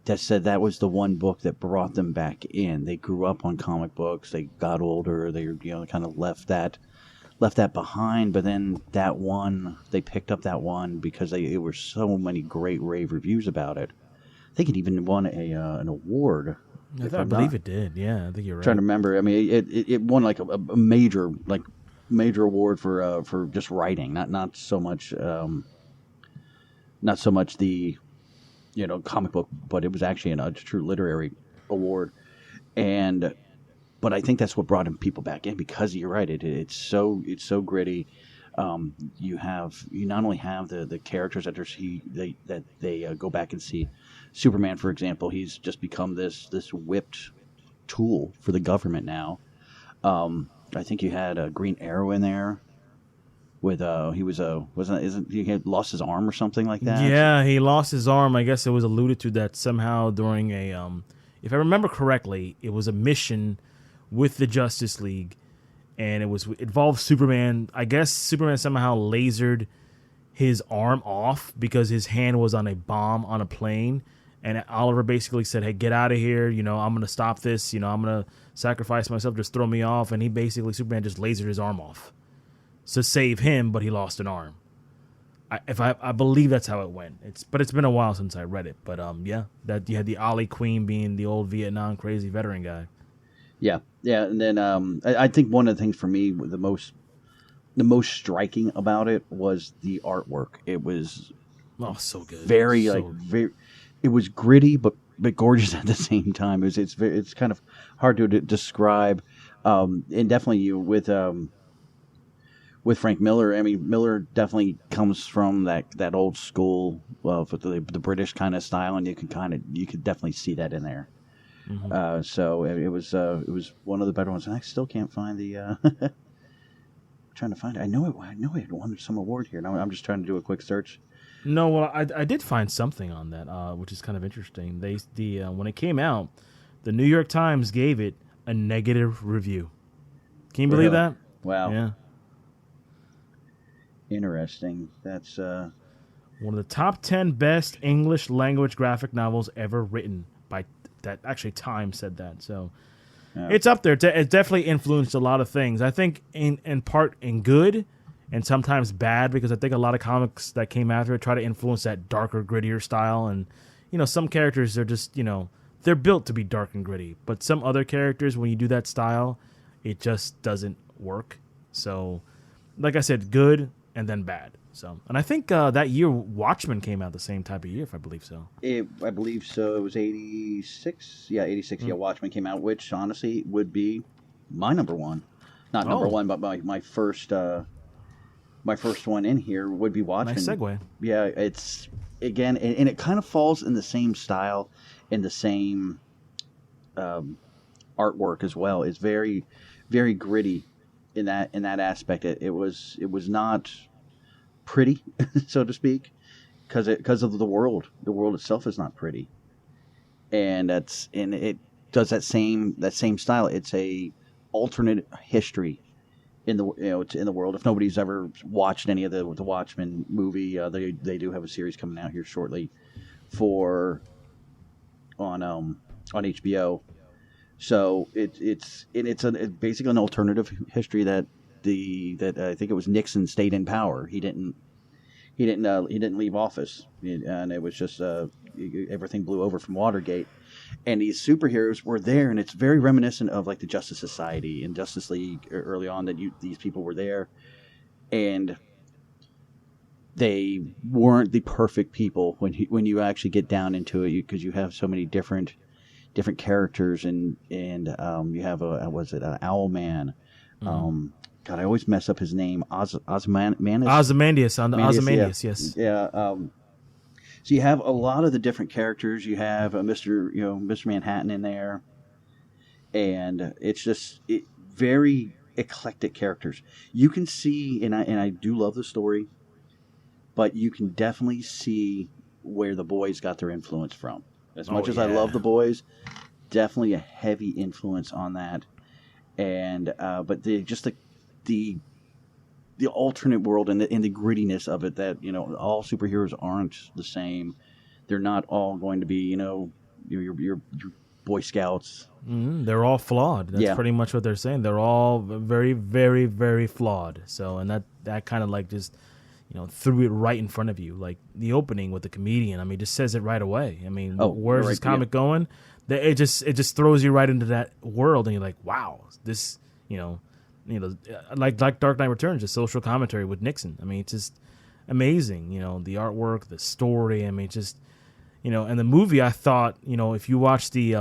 that said that was the one book that brought them back in. They grew up on comic books. They got older. They kind of left that behind. But then that one, they picked up that one because there were so many great rave reviews about it. I think it even won an award. I believe it did. Yeah, I think you're right. Trying to remember. I mean, it won like a major award for just writing, not so much the comic book, but it was actually a true literary award. But I think that's what brought people back in, because you're right. It's so gritty. You not only have the characters that they go back and see. Superman, for example, he's just become this whipped tool for the government now. I think you had a Green Arrow in there. With he had lost his arm or something like that? Yeah, he lost his arm. I guess it was alluded to that somehow during if I remember correctly, it was a mission with the Justice League, and it involved Superman. I guess Superman somehow lasered his arm off because his hand was on a bomb on a plane, and Oliver basically said, "Hey, get out of here! I'm going to stop this. I'm going to sacrifice myself. Just throw me off." And Superman just lasered his arm off to save him, but he lost an arm. I believe that's how it went. It's been a while since I read it. But that you had the Ollie Queen being the old Vietnam crazy veteran guy. Yeah, and then I think one of the things for me, the most striking about it was the artwork. It was so good, very it was gritty but gorgeous at the same time. It's kind of hard to describe, and definitely with Frank Miller. I mean, Miller definitely comes from that old school, the British kind of style, and you could definitely see that in there. Mm-hmm. So it was one of the better ones, and I still can't find the. Trying to find it. I know it had won some award here. Now I'm just trying to do a quick search. No, well, I did find something on that, which is kind of interesting. When it came out, the New York Times gave it a negative review. Can you believe that? Wow. Yeah. Interesting. That's one of the top 10 best English language graphic novels ever written by that. Actually, Time said that. So it's up there. It definitely influenced a lot of things. I think in part in good and sometimes bad, because I think a lot of comics that came after it try to influence that darker, grittier style. And some characters are just they're built to be dark and gritty, but some other characters, when you do that style, it just doesn't work. So, like I said, good and then bad. So, and I think that year Watchmen came out the same type of year, if I believe so. I believe so. It was 86. Yeah, 86. Yeah, Watchmen came out, which honestly would be my number one. Not number one, but my first one in here would be Watchmen. Nice segue. Yeah, it's again, and it kind of falls in the same style, in the same artwork as well. It's very, very gritty in that aspect. It was not pretty, so to speak, because of the world. The world itself is not pretty, and it does that same style. It's a alternate history in the in the world. If nobody's ever watched any of the Watchmen movie, they do have a series coming out here shortly on HBO. So it's basically an alternative history that I think it was Nixon stayed in power. He didn't leave office, and it was just everything blew over from Watergate. And these superheroes were there, and it's very reminiscent of like the Justice Society and Justice League early on. These people were there, and they weren't the perfect people when you actually get down into it, because you have so many different characters, and you have Owlman. God, I always mess up his name. Ozymandias, yes. Yeah. So you have a lot of the different characters. You have Mr. Manhattan in there, and it's just very eclectic characters. You can see, and I do love the story, but you can definitely see where the boys got their influence from. As much as I love the boys, definitely a heavy influence on that. And but the alternate world and the grittiness of it, that all superheroes aren't the same. They're not all going to be your Boy Scouts. They're all flawed. That's pretty much what they're saying. They're all very, very, very flawed. So, and that kind of like just, threw it right in front of you. Like the opening with the comedian, I mean, just says it right away. I mean, where's this comic going? It just throws you right into that world, and you're like, wow, this, like Dark Knight Returns, a social commentary with Nixon. I mean, it's just amazing. The artwork, the story. I mean, just, and the movie. I thought, if you watch the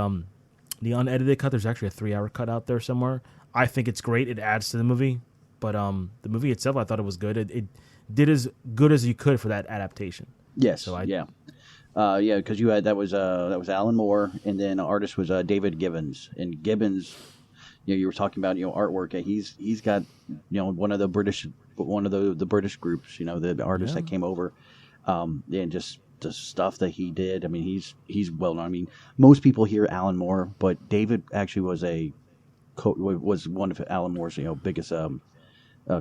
unedited cut, there's actually a 3-hour cut out there somewhere. I think it's great. It adds to the movie, but the movie itself, I thought it was good. It did as good as you could for that adaptation. Yes. So because you had that was Alan Moore, and then the artist was David Gibbons. And Gibbons, you were talking about artwork. He's got one of the British groups. The artist that came over, and just the stuff that he did. I mean, he's well known. I mean, most people hear Alan Moore, but David actually was one of Alan Moore's biggest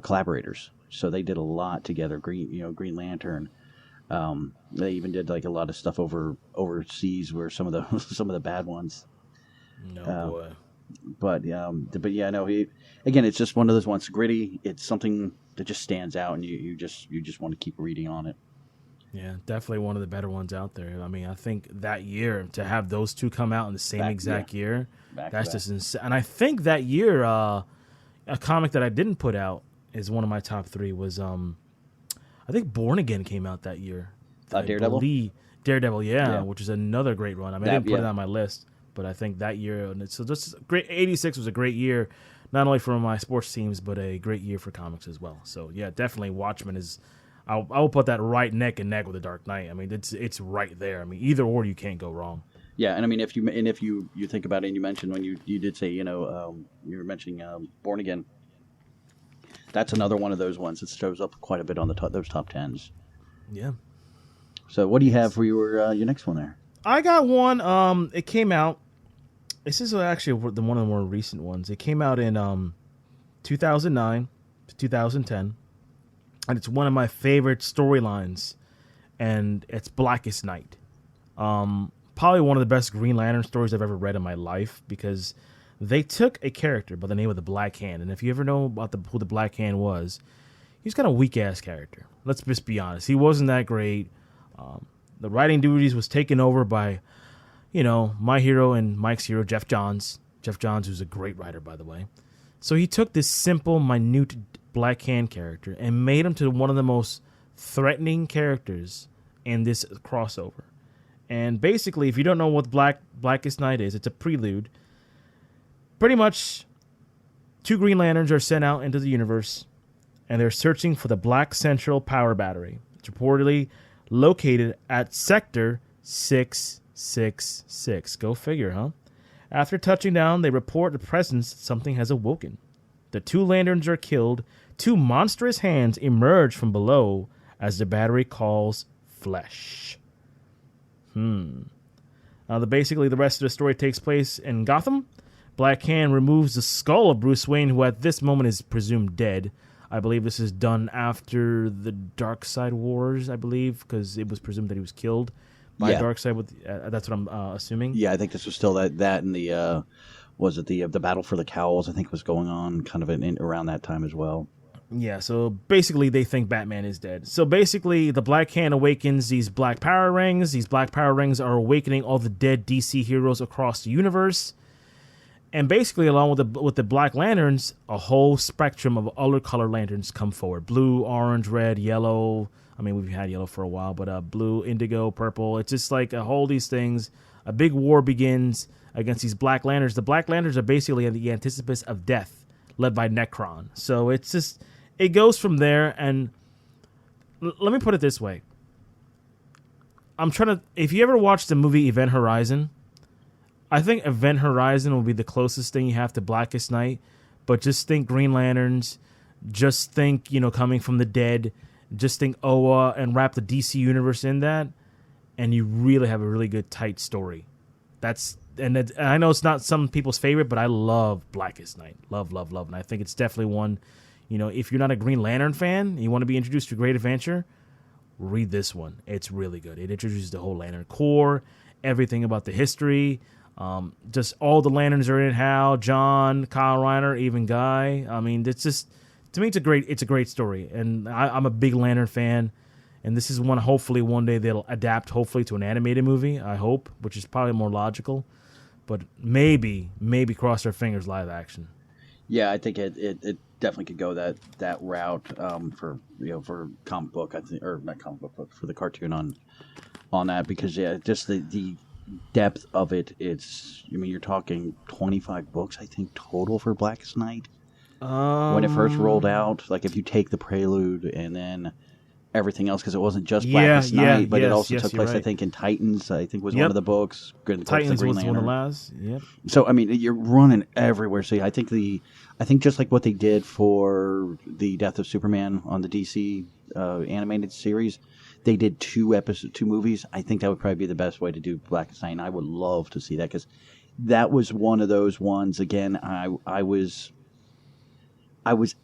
collaborators. So they did a lot together. Green Lantern. They even did like a lot of stuff overseas, where some of the bad ones. No boy. But yeah, no. It's just one of those ones. Gritty. It's something that just stands out, and you just want to keep reading on it. Yeah, definitely one of the better ones out there. I mean, I think that year to have those two come out in the same exact year, that's just insane. And I think that year, a comic that I didn't put out is one of my top 3 was I think Born Again came out that year. Daredevil? Daredevil, yeah, which is another great run. I mean, I didn't put it on my list, but I think that year, so this great 86 was a great year, not only for my sports teams, but a great year for comics as well. So yeah, definitely Watchmen is. I will put that right neck and neck with the Dark Knight. I mean, it's right there. I mean, either or, you can't go wrong. Yeah, and I mean, if you think about it, and you mentioned when you did say you were mentioning Born Again. That's another one of those ones that shows up quite a bit on those top 10s. Yeah. So what do you have for your next one there? I got one. It came out. This is actually one of the more recent ones. It came out in 2009 to 2010, and it's one of my favorite storylines, and it's Blackest Night. Probably one of the best Green Lantern stories I've ever read in my life, because they took a character by the name of the Black Hand, and if you ever know about who the Black Hand was, he's kind of a weak-ass character. Let's just be honest. He wasn't that great. The writing duties was taken over by, my hero and Mike's hero, Jeff Johns. Jeff Johns, who's a great writer, by the way. So he took this simple, minute Black Hand character and made him to one of the most threatening characters in this crossover. And basically, if you don't know what Blackest Night is, it's a prelude. Pretty much, 2 Green Lanterns are sent out into the universe, and they're searching for the Black Central Power Battery. It's reportedly located at Sector 666. Go figure, huh? After touching down, they report the presence something has awoken. The 2 lanterns are killed. 2 monstrous hands emerge from below as the battery calls flesh. Basically, the rest of the story takes place in Gotham. Black Hand removes the skull of Bruce Wayne, who at this moment is presumed dead. I believe this is done after the Darkseid Wars, I believe, because it was presumed that he was killed by Darkseid. That's what I'm assuming. Yeah, I think this was still that and the was it the battle for the cowls, I think, was going on kind of around that time as well. Yeah, so basically they think Batman is dead. So basically the Black Hand awakens these black power rings. These black power rings are awakening all the dead DC heroes across the universe. And basically, along with the Black Lanterns, a whole spectrum of other color lanterns come forward. Blue, orange, red, yellow. I mean, we've had yellow for a while, but blue, indigo, purple. It's just like a whole these things. A big war begins against these Black Lanterns. The Black Lanterns are basically the anticipants of death, led by Necron. So it's just, it goes from there. And let me put it this way. If you ever watched the movie Event Horizon, I think Event Horizon will be the closest thing you have to Blackest Night, but just think Green Lanterns, just think, coming from the dead, just think Oa, and wrap the DC universe in that, and you really have a really good, tight story. And I know it's not some people's favorite, but I love Blackest Night. Love. And I think it's definitely one, if you're not a Green Lantern fan, and you want to be introduced to Great Adventure, read this one. It's really good. It introduces the whole Lantern Corps. everything about the history. Just all the Lanterns are in it. Hal, John, Kyle Reiner, even Guy. I mean, it's just, to me, it's a great story, and I'm a big Lantern fan. And this is one. Hopefully, one day they'll adapt. Hopefully, to an animated movie. I hope, which is probably more logical. But maybe cross their fingers, live action. Yeah, I think it definitely could go that route for comic book. I think, or not comic book, but for the cartoon on that, because just the depth of it. It's, I mean, you're talking 25 books, I think, total for Blackest Night. When it first rolled out, like if you take the prelude and then everything else, because it wasn't just Blackest Night, but it also took place, right. I think, in Titans. I think was one of the books. Titans was one of the last. Yep. So I mean, you're running everywhere. So I think just like what they did for the Death of Superman on the DC animated series, they did 2 movies. I think that would probably be the best way to do Blackest Night. And I would love to see that, because that was one of those ones. Again, I was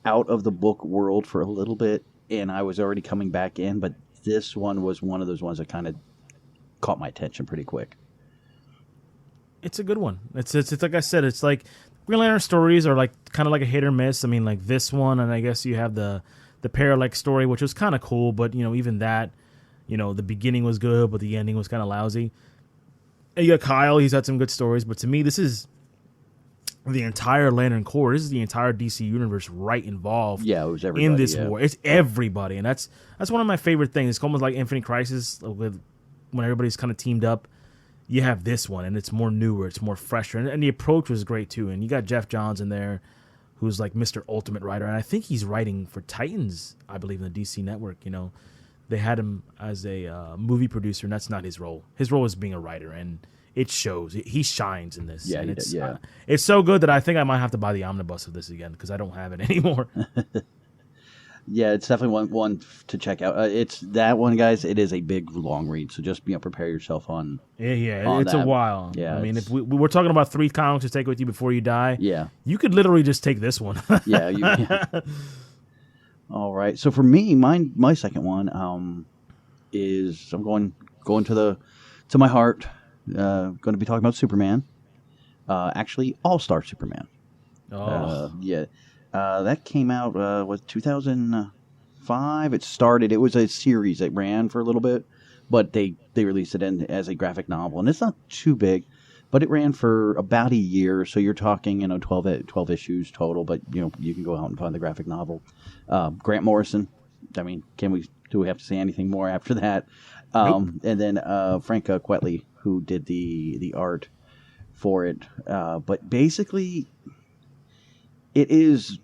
out of the book world for a little bit, and I was already coming back in, but this one was one of those ones that kind of caught my attention pretty quick. It's a good one. It's like I said, it's like Green Lantern stories are like kind of like a hit or miss. I mean, like this one, and I guess you have the Parallax story, which was kind of cool, but even that, the beginning was good, but the ending was kind of lousy. And you got Kyle, he's had some good stories, but to me, this is the entire Lantern Corps. This is the entire DC universe right involved. Yeah, it was everybody in this war. It's everybody, and that's one of my favorite things. It's almost like Infinite Crisis when everybody's kind of teamed up. You have this one, and it's more newer, it's more fresher, and the approach was great too. And you got Jeff Johns in there, who's like Mr. Ultimate Writer, and I think he's writing for Titans, I believe, in the DC network. They had him as a movie producer, and that's not his role. His role is being a writer, and it shows. He shines in this. Yeah, and yeah. It's so good that I think I might have to buy the omnibus of this again, because I don't have it anymore. Yeah, it's definitely one to check out. It's that one, guys. It is a big, long read, so just prepare yourself on. Yeah, it's a while. Yeah, I mean, if we're talking about 3 comics to take with you before you die, you could literally just take this one. Yeah. All right. So for me, my second one is I'm going to my heart. Going to be talking about Superman. Actually, All-Star Superman. That came out was 2005. It started. It was a series that ran for a little bit, but they released it as a graphic novel, and it's not too big, but it ran for about a year. So you're talking 12 issues total, but you can go out and find the graphic novel. Grant Morrison. I mean, do we have to say anything more after that? Nope. And then Frank Quetley, who did the art for it. But basically, it is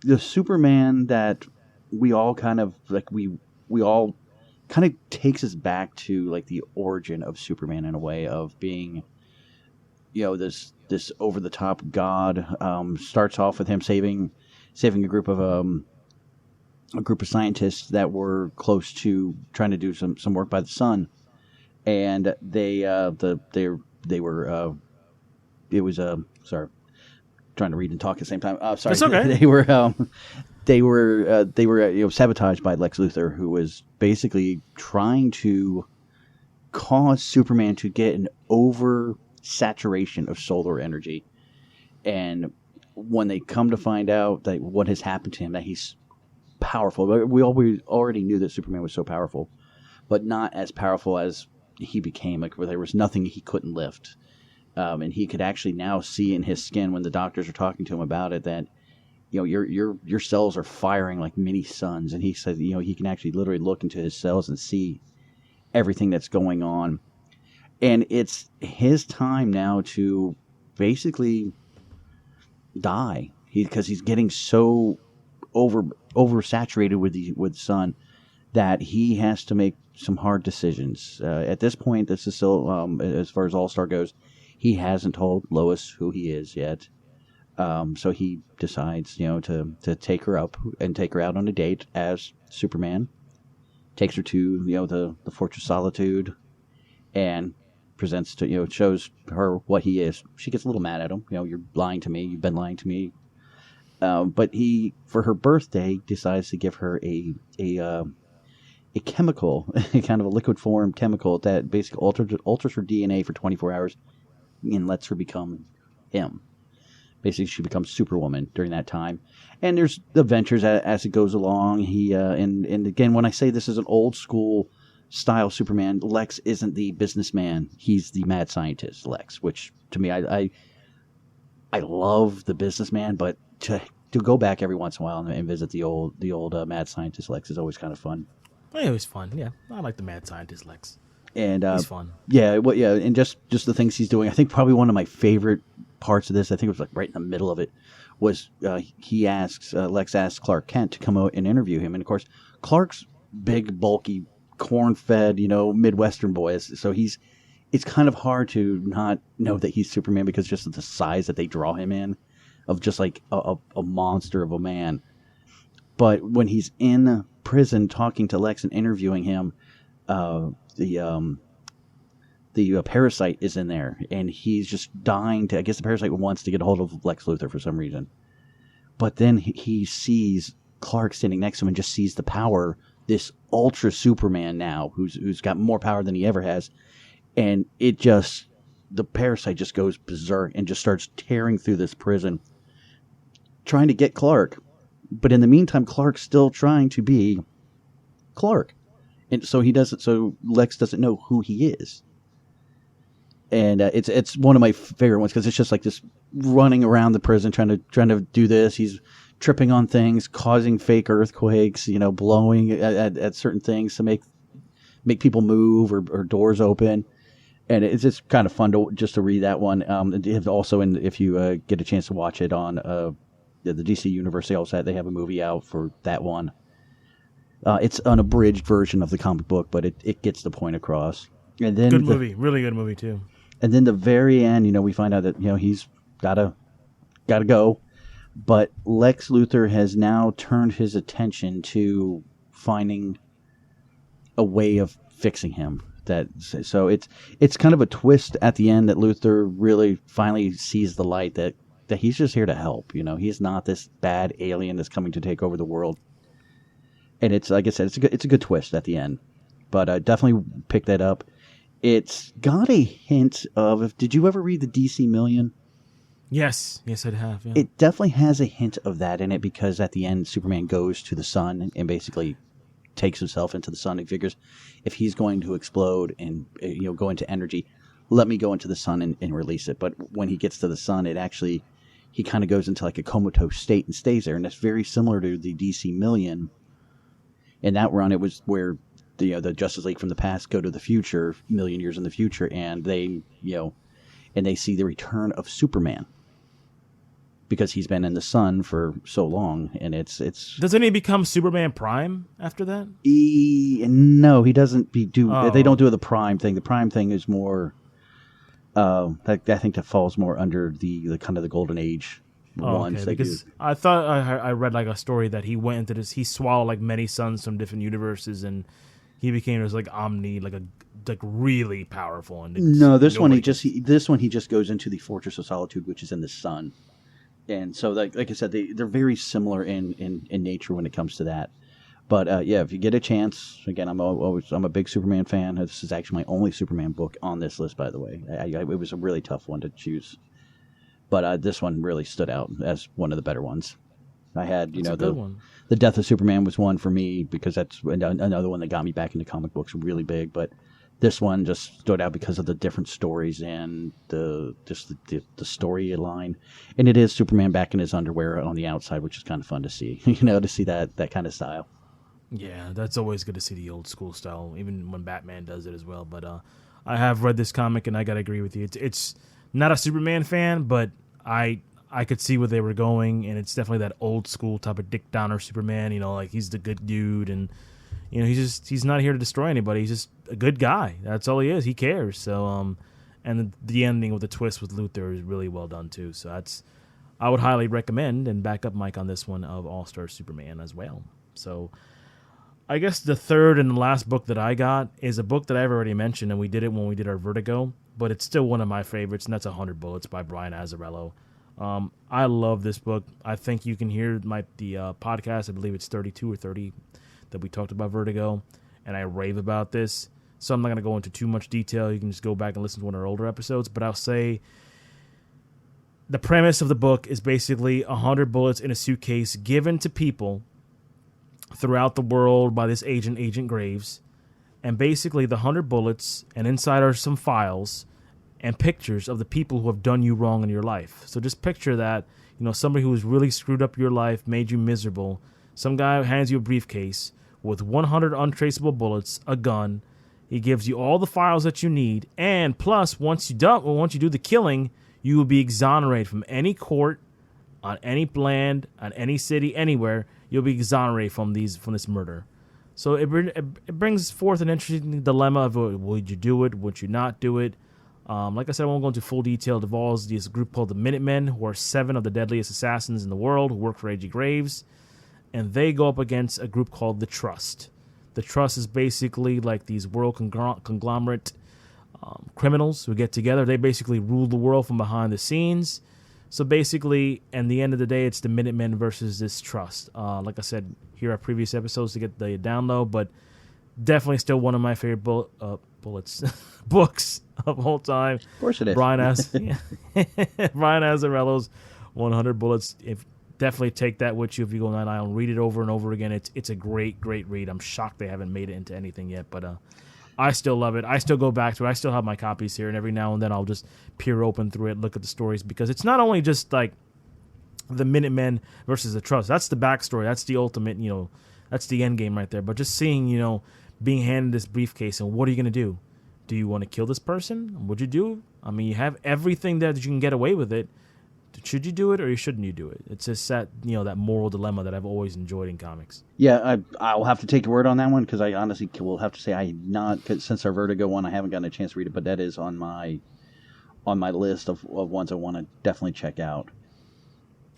the Superman that we all kind of like. We all kind of takes us back to like the origin of Superman in a way of being, this over the top god. Starts off with him saving a group of scientists that were close to trying to do some work by the sun, and they were it was sorry, trying to read and talk at the same time. Sorry, it's okay. they were sabotaged by Lex Luthor, who was basically trying to cause Superman to get an oversaturation of solar energy, and when they come to find out that what has happened to him, that he's powerful. We already knew that Superman was so powerful, but not as powerful as he became. Like, where there was nothing he couldn't lift, and he could actually now see in his skin when the doctors are talking to him about it that your cells are firing like mini suns, and he says he can actually literally look into his cells and see everything that's going on, and it's his time now to basically die because he's getting so oversaturated with the sun that he has to make some hard decisions. At this point, this is still as far as All-Star goes, he hasn't told Lois who he is yet. So he decides, to take her up and take her out on a date as Superman. Takes her to the Fortress of Solitude, and presents shows her what he is. She gets a little mad at him. You're lying to me. You've been lying to me. But he, for her birthday, decides to give her a a chemical, kind of a liquid form chemical that basically alters her DNA for 24 hours and lets her become him. Basically, she becomes Superwoman during that time. And there's adventures as it goes along. And again, when I say this is an old school style Superman, Lex isn't the businessman. He's the mad scientist, Lex, which to me, I love the businessman, but to go back every once in a while and visit the old mad scientist Lex is always kind of fun. It was fun. Yeah, I like the mad scientist Lex. And he's fun. Yeah, well, yeah, and just the things he's doing. I think probably one of my favorite parts of this, I think it was like right in the middle of it, was Lex asks Clark Kent to come out and interview him, and of course Clark's big, bulky, corn-fed, Midwestern boy, so it's kind of hard to not know that he's Superman because just of the size that they draw him in, of just like a monster of a man. But when he's in prison talking to Lex and interviewing him, the parasite is in there, and he's just dying to. I guess the parasite wants to get a hold of Lex Luthor for some reason, but then he sees Clark standing next to him and just sees the power. This ultra Superman now, who's got more power than he ever has, and the parasite just goes berserk and just starts tearing through this prison, trying to get Clark. But in the meantime, Clark's still trying to be Clark, and so Lex doesn't know who he is. And it's one of my favorite ones because it's just like this running around the prison trying to do this. He's tripping on things, causing fake earthquakes, blowing at certain things to make people move or doors open. And it's just kind of fun to read that one. Also, if you get a chance to watch it on the DC Universe, they have a movie out for that one. It's an abridged version of the comic book, but it gets the point across. And then good movie, really good movie too. And then the very end, we find out that he's gotta go, but Lex Luthor has now turned his attention to finding a way of fixing him. So it's kind of a twist at the end that Luthor really finally sees the light that he's just here to help. He's not this bad alien that's coming to take over the world. And it's, like I said, it's a good twist at the end. But definitely pick that up. It's got a hint of. Did you ever read the DC Million? Yes, I have. Yeah. It definitely has a hint of that in it because at the end, Superman goes to the sun and basically takes himself into the sun. He figures if he's going to explode and go into energy, let me go into the sun and release it. But when he gets to the sun, he kind of goes into like a comatose state and stays there, and that's very similar to the DC Million. In that run, it was where the Justice League from the past go to the future, a million years in the future, and they see the return of Superman because he's been in the sun for so long, and it's. Doesn't he become Superman Prime after that? No, he doesn't. They don't do the Prime thing. The Prime thing is more. I think that falls more under the kind of the Golden Age. Ones okay, because I thought I read like a story that he went into this. He swallowed like many suns from different universes, and he became this like Omni, like really powerful. And no, this one he just goes into the Fortress of Solitude, which is in the sun, and so like I said, they're very similar in nature when it comes to that. But yeah, if you get a chance, again, I'm a big Superman fan. This is actually my only Superman book on this list, by the way. It was a really tough one to choose. But this one really stood out as one of the better ones. I had, the Death of Superman was one for me because that's another one that got me back into comic books really big. But this one just stood out because of the different stories and the storyline. And it is Superman back in his underwear on the outside, which is kind of fun to see. To see that kind of style. Yeah, that's always good to see the old school style, even when Batman does it as well. But I have read this comic, and I gotta agree with you. It's not a Superman fan, but I could see where they were going, and it's definitely that old school type of Dick Donner Superman. Like he's the good dude, and he's not here to destroy anybody. He's just a good guy. That's all he is. He cares. So and the ending with the twist with Luthor is really well done too. So I would highly recommend and back up Mike on this one of All Star Superman as well. So I guess the third and last book that I got is a book that I've already mentioned, and we did it when we did our Vertigo, but it's still one of my favorites, and that's 100 Bullets by Brian Azzarello. I love this book. I think you can hear the podcast. I believe it's 32 or 30 that we talked about Vertigo, and I rave about this. So I'm not going to go into too much detail. You can just go back and listen to one of our older episodes. But I'll say the premise of the book is basically 100 bullets in a suitcase given to people throughout the world by this agent, Agent Graves. And basically the 100 bullets, and inside are some files and pictures of the people who have done you wrong in your life. So just picture that, somebody who has really screwed up your life, made you miserable. Some guy hands you a briefcase with 100 untraceable bullets, a gun. He gives you all the files that you need, and plus, once you do the killing, you will be exonerated from any court, on any land, on any city, anywhere. You'll be exonerated from this murder. So it brings forth an interesting dilemma of would you do it, would you not do it? Like I said, I won't go into full detail. It involves this group called the Minutemen, who are 7 of the deadliest assassins in the world, who work for A.G. Graves, and they go up against a group called the Trust. The Trust is basically like these world conglomerate criminals who get together. They basically rule the world from behind the scenes. So basically, at the end of the day, it's the Minutemen versus this Trust. Like I said, here are previous episodes to get the download, but definitely still one of my favorite books of all time. Of course it is. Brian Azzarello's 100 Bullets. Definitely take that with you if you go on that island. Read it over and over again. It's a great, great read. I'm shocked they haven't made it into anything yet, but I still love it. I still go back to it. I still have my copies here, and every now and then I'll just peer open through it, look at the stories, because it's not only just like the Minutemen versus the Trust. That's the backstory. That's the ultimate, that's the end game right there. But just seeing, being handed this briefcase, and what are you going to do? Do you want to kill this person? Would you do? I mean, you have everything there that you can get away with it. Should you do it or shouldn't you do it? It's just that that moral dilemma that I've always enjoyed in comics. Yeah, I'll have to take your word on that one, because I honestly will have to say I have not, since our Vertigo one, I haven't gotten a chance to read it, but that is on my list of ones I want to definitely check out.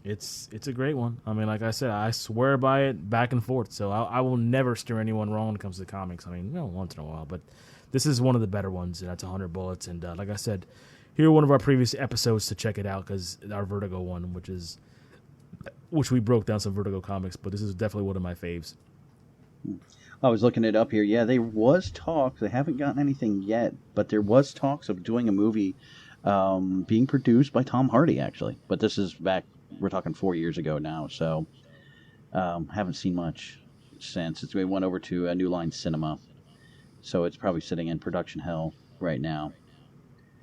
It's a great one. I mean, like I said, I swear by it back and forth. So I will never steer anyone wrong when it comes to comics. I mean, once in a while, but this is one of the better ones, and that's 100 Bullets. And like I said, here are one of our previous episodes to check it out, because our Vertigo one, which we broke down some Vertigo comics, but this is definitely one of my faves. I was looking it up here. Yeah, there was talk. They haven't gotten anything yet, but there was talks of doing a movie being produced by Tom Hardy, actually. But this is back, we're talking 4 years ago now, so haven't seen much since. It went over to a New Line Cinema, so it's probably sitting in production hell right now.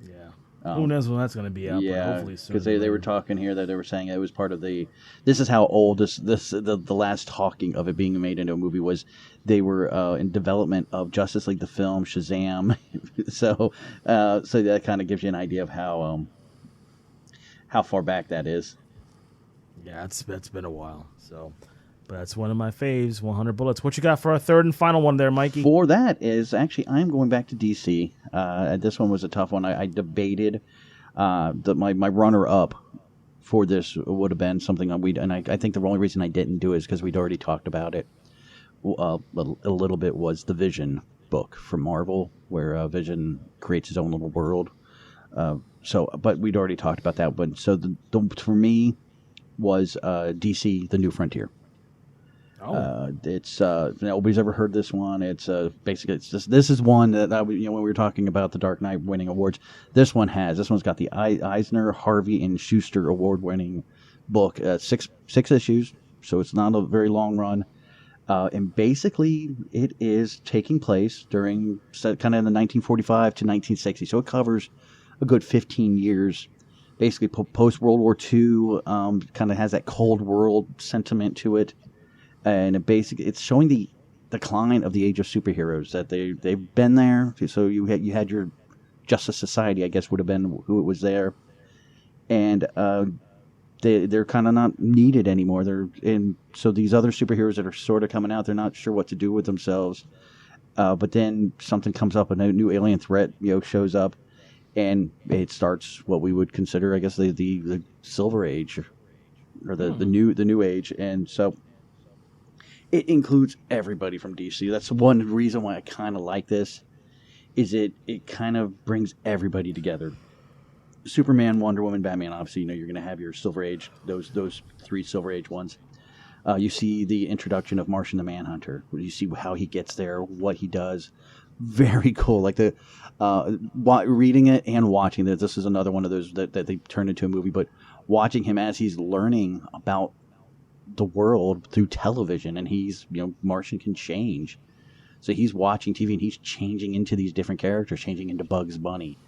Yeah. Who knows when that's going to be out? Yeah, but hopefully soon. because they were talking here that they were saying it was part of the. This is how old the last talking of it being made into a movie was. They were in development of Justice League the film, Shazam, so that kind of gives you an idea of how far back that is. Yeah, it's been a while. So, but that's one of my faves. 100 Bullets. What you got for our third and final one there, Mikey? For that is actually I'm going back to DC. This one was a tough one. I debated my runner up for this would have been something I think the only reason I didn't do it is because we'd already talked about it a little bit. Was the Vision book from Marvel, where Vision creates his own little world. But we'd already talked about that one. So for me was DC: The New Frontier. Oh. It's nobody's ever heard this one. It's basically this is one that when we were talking about the Dark Knight winning awards, this one's got the Eisner, Harvey, and Schuster award winning book. Six issues, so it's not a very long run. And basically, it is taking place during kind of in the 1945 to 1960. So it covers a good 15 years. Basically, post World War II, kind of has that Cold War sentiment to it. And it's showing the decline of the age of superheroes, that they've been there. So you had your Justice Society, I guess, would have been who it was there, and they're kind of not needed anymore. So these other superheroes that are sort of coming out, they're not sure what to do with themselves. But then something comes up, a new alien threat shows up, and it starts what we would consider, I guess, the Silver Age, or the new age, and so. It includes everybody from DC. That's one reason why I kind of like this, is it kind of brings everybody together. Superman, Wonder Woman, Batman, obviously, you're going to have your Silver Age, those three Silver Age ones. You see the introduction of Martian the Manhunter. You see how he gets there, what he does. Very cool. Like reading it and watching it. This is another one of those that they turned into a movie. But watching him as he's learning about the world through television, and Martian can change. So he's watching TV and he's changing into these different characters, changing into Bugs Bunny,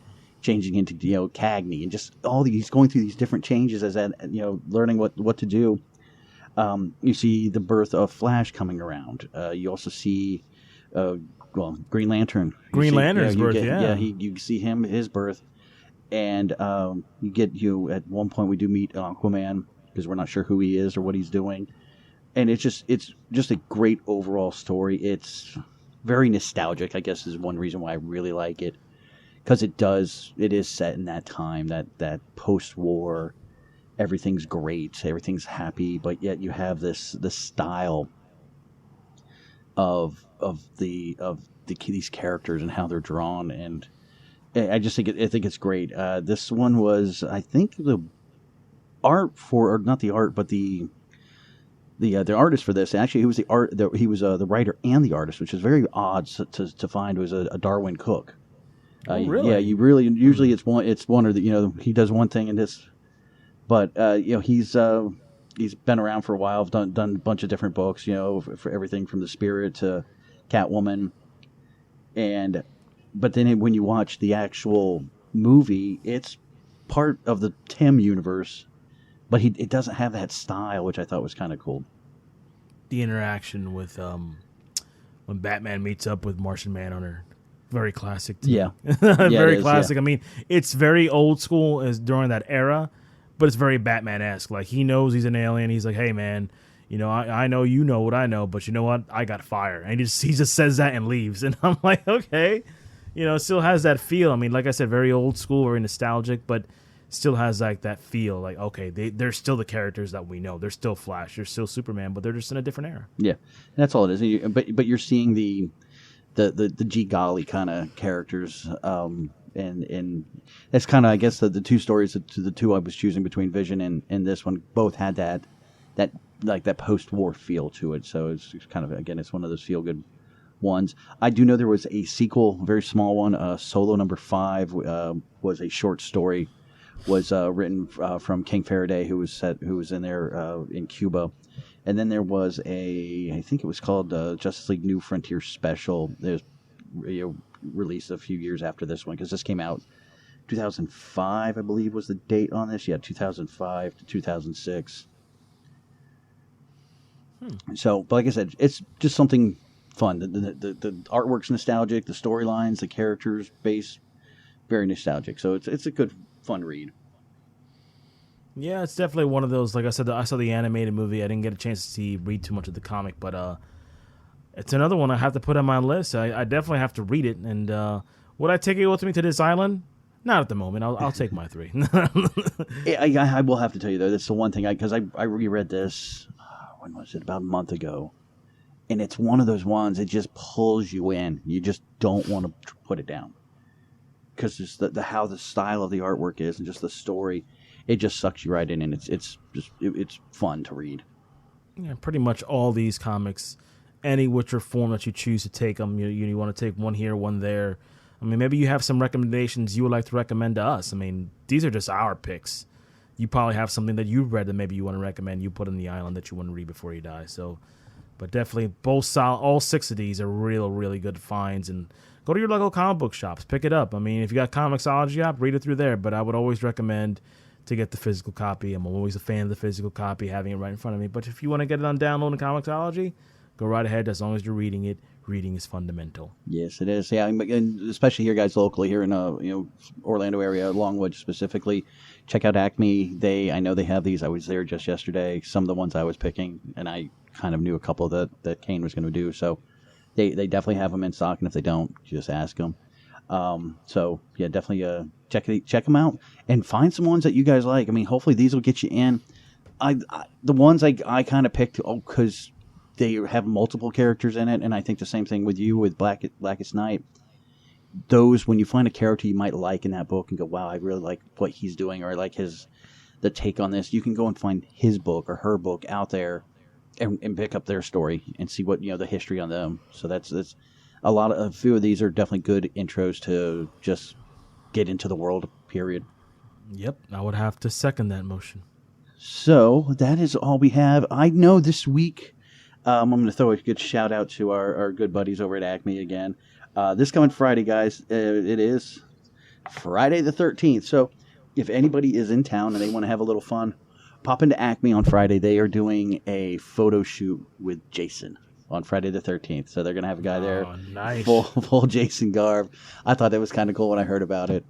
changing into Cagney, and just he's going through these different changes as learning what to do. You see the birth of Flash coming around. You also see, Green Lantern. Green Lantern's birth. You see his birth, and at one point we do meet Aquaman because we're not sure who he is or what he's doing, and it's just a great overall story. It's very nostalgic, I guess, is one reason why I really like it, because it is set in that time, that post-war. Everything's great, everything's happy, but yet you have this style of these characters and how they're drawn, and I just think it's great. This one was, I think, the art for, or not the art, but the artist for this. Actually, he was the writer and the artist, which is very odd to find. Was a Darwin Cook. Really? Yeah, usually it's one or the he does one thing and this. But he's been around for a while. Done a bunch of different books, for everything from The Spirit to Catwoman, but then when you watch the actual movie, it's part of the Tim universe, but it doesn't have that style, which I thought was kind of cool. The interaction with when Batman meets up with Martian Manhunter, very classic. Yeah, very classic. Yeah. I mean, it's very old school as during that era. But it's very Batman-esque. Like, he knows he's an alien. He's like, hey, man, I know you know what I know, but you know what? I got fire. And he just says that and leaves. And I'm like, okay. It still has that feel. I mean, like I said, very old school, very nostalgic, but still has, like, that feel. Like, okay, they're still the characters that we know. They're still Flash. They're still Superman, but they're just in a different era. Yeah, that's all it is. But you're seeing the G Golly kind of characters, and that's kind of, I guess, the two stories, the two I was choosing between Vision and this one, both had that post-war feel to it. So it's kind of, again, it's one of those feel-good ones. I do know there was a sequel, a very small one, Solo number 5, was a short story, was written from King Faraday, who was in there in Cuba. And then there was I think it was called Justice League New Frontier Special. There's released a few years after this one, because this came out 2005, I believe, was the date on this. Yeah, 2005 to 2006. So, but like I said, it's just something fun. The artwork's nostalgic, the storylines, the characters base, very nostalgic. So it's a good, fun read. Yeah, it's definitely one of those. Like I said, I saw the animated movie. I didn't get a chance to read too much of the comic, but it's another one I have to put on my list. I definitely have to read it. And would I take it with me to this island? Not at the moment. I'll take my 3. I will have to tell you, though, that's the one thing, because I reread this, when was it, about a month ago. And it's one of those ones that just pulls you in. You just don't want to put it down. Because just how the style of the artwork is and just the story, it just sucks you right in, and it's fun to read. Yeah, pretty much all these comics, any which form that you choose to take them, you want to take one here, one there. I mean, maybe you have some recommendations you would like to recommend to us. I mean, these are just our picks. You probably have something that you've read that maybe you want to recommend. You put in the island that you want to read before you die. So, but definitely all 6 of these are really good finds. And go to your local comic book shops, pick it up. I mean, if you got Comixology app, read it through there. But I would always recommend to get the physical copy. I'm always a fan of the physical copy, having it right in front of me. But if you want to get it on download in Comixology, go right ahead. As long as you're reading it, reading is fundamental. Yes, it is. Yeah, and especially here, guys, locally here in Orlando area, Longwood specifically, check out Acme. I know they have these. I was there just yesterday. Some of the ones I was picking, and I kind of knew a couple that Kane was going to do. So they definitely have them in stock, and if they don't, just ask them. So yeah, definitely check them out and find some ones that you guys like. I mean, hopefully these will get you in. The ones I kind of picked because they have multiple characters in it, and I think the same thing with you with Blackest Night. Those, when you find a character you might like in that book and go, wow, I really like what he's doing, or I like the take on this, you can go and find his book or her book out there and pick up their story and see what the history on them. So that's a few of these are definitely good intros to just get into the world. Period. Yep, I would have to second that motion. So that is all we have. I know this week I'm going to throw a good shout out to our good buddies over at Acme again. This coming Friday, guys, it is Friday the 13th. So if anybody is in town and they want to have a little fun, pop into Acme on Friday. They are doing a photo shoot with Jason on Friday the 13th. So they're going to have a guy there, nice. full Jason garb. I thought that was kind of cool when I heard about it.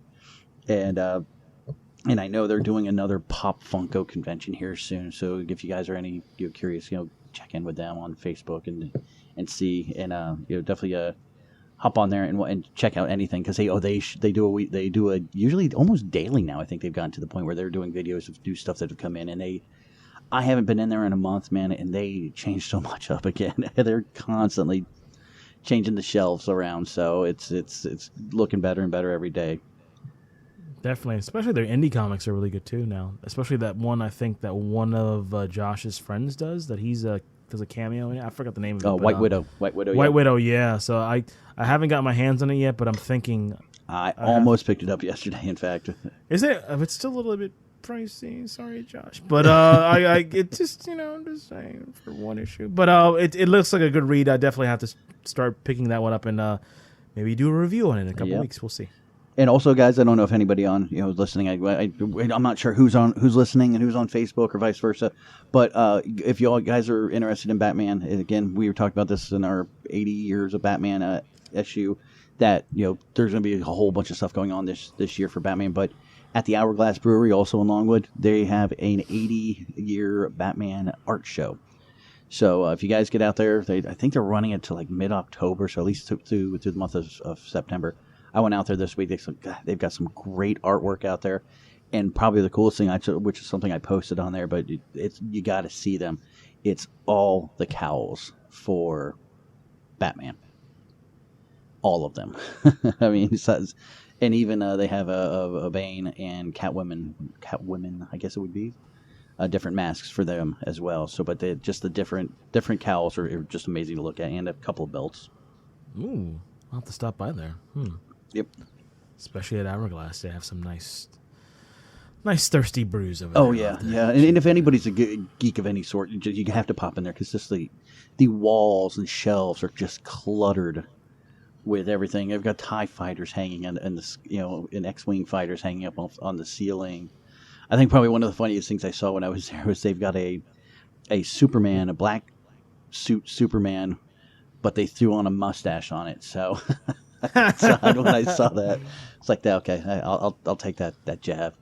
And I know they're doing another Pop Funko convention here soon. So if you guys are curious, check in with them on Facebook and see, and definitely hop on there and check out anything, because they do a usually almost daily now. I think they've gotten to the point where they're doing videos of new stuff that have come in, and I haven't been in there in a month, man, and they changed so much up again. They're constantly changing the shelves around, so it's looking better and better every day. Definitely, especially their indie comics are really good too now. Especially that one, I think that one of Josh's friends does, that he's does a cameo in it. I forgot the name of it. Oh, White Widow. White Widow, yeah. So I haven't got my hands on it yet, but I'm thinking I almost picked it up yesterday. In fact, is it? It's still a little bit pricey. Sorry, Josh, but I it just I'm just saying for one issue. But it looks like a good read. I definitely have to start picking that one up and maybe do a review on it in a couple weeks. We'll see. And also, guys, I don't know if anybody on listening. I'm not sure who's listening and who's on Facebook or vice versa. But if you all guys are interested in Batman, again, we were talking about this in our 80 years of Batman issue. That there's going to be a whole bunch of stuff going on this year for Batman. But at the Hourglass Brewery, also in Longwood, they have an 80-year Batman art show. So if you guys get out there, I think they're running it to like mid-October, so at least through the month of September. I went out there this week. They've got some great artwork out there, and probably the coolest thing, which is something I posted on there, but you got to see them. It's all the cowls for Batman, all of them. I mean, and even they have a Bane and Catwoman. I guess it would be different masks for them as well. So, but just the different cowls are just amazing to look at, and a couple of belts. Ooh, I'll have to stop by there. Yep. Especially at Hourglass, they have some nice thirsty brews over there. Oh, yeah. And if anybody's a geek of any sort, you have to pop in there, because just the walls and shelves are just cluttered with everything. They've got TIE fighters hanging and and X-Wing fighters hanging up on the ceiling. I think probably one of the funniest things I saw when I was there was they've got a Superman, a black suit Superman, but they threw on a mustache on it. So... So when I saw that, it's like, okay, I'll take that jab.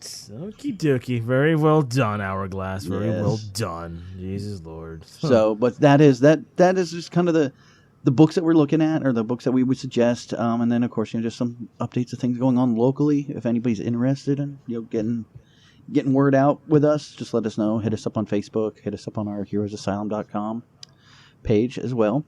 Okie dokie. Very well done, Hourglass. Very well done. Jesus Lord. So, but that is just kind of the books that we're looking at, or the books that we would suggest, and then of course just some updates of things going on locally. If anybody's interested in getting word out with us, just let us know. Hit us up on Facebook. Hit us up on our heroesasylum.com page as well.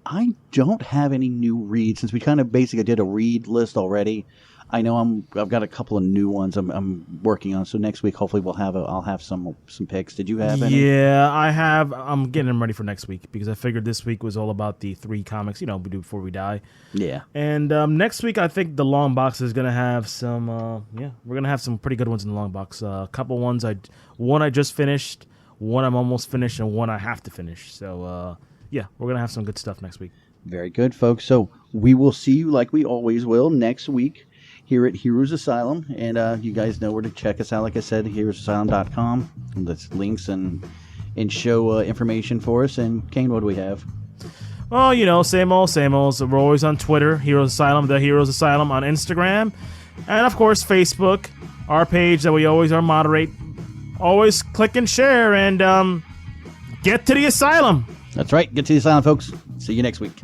I don't have any new reads, since we kind of basically did a read list already. I know I've got a couple of new ones I'm working on. So next week, hopefully I'll have some picks. Did you have any? Yeah, I have. I'm getting them ready for next week, because I figured this week was all about the 3 comics, we do before we die. Yeah. And next week, I think the long box is gonna have some. We're gonna have some pretty good ones in the long box. A couple ones one I just finished, one I'm almost finished, and one I have to finish. So. Yeah, we're going to have some good stuff next week. Very good, folks. So we will see you, like we always will, next week here at Heroes Asylum. And you guys know where to check us out. Like I said, heroesasylum.com. That's links and show information for us. And Kane, what do we have? Oh, same old, same old. So we're always on Twitter, Heroes Asylum, the Heroes Asylum on Instagram. And, of course, Facebook, our page that we always are moderate. Always click and share and get to the asylum. That's right. Get to the asylum, folks. See you next week.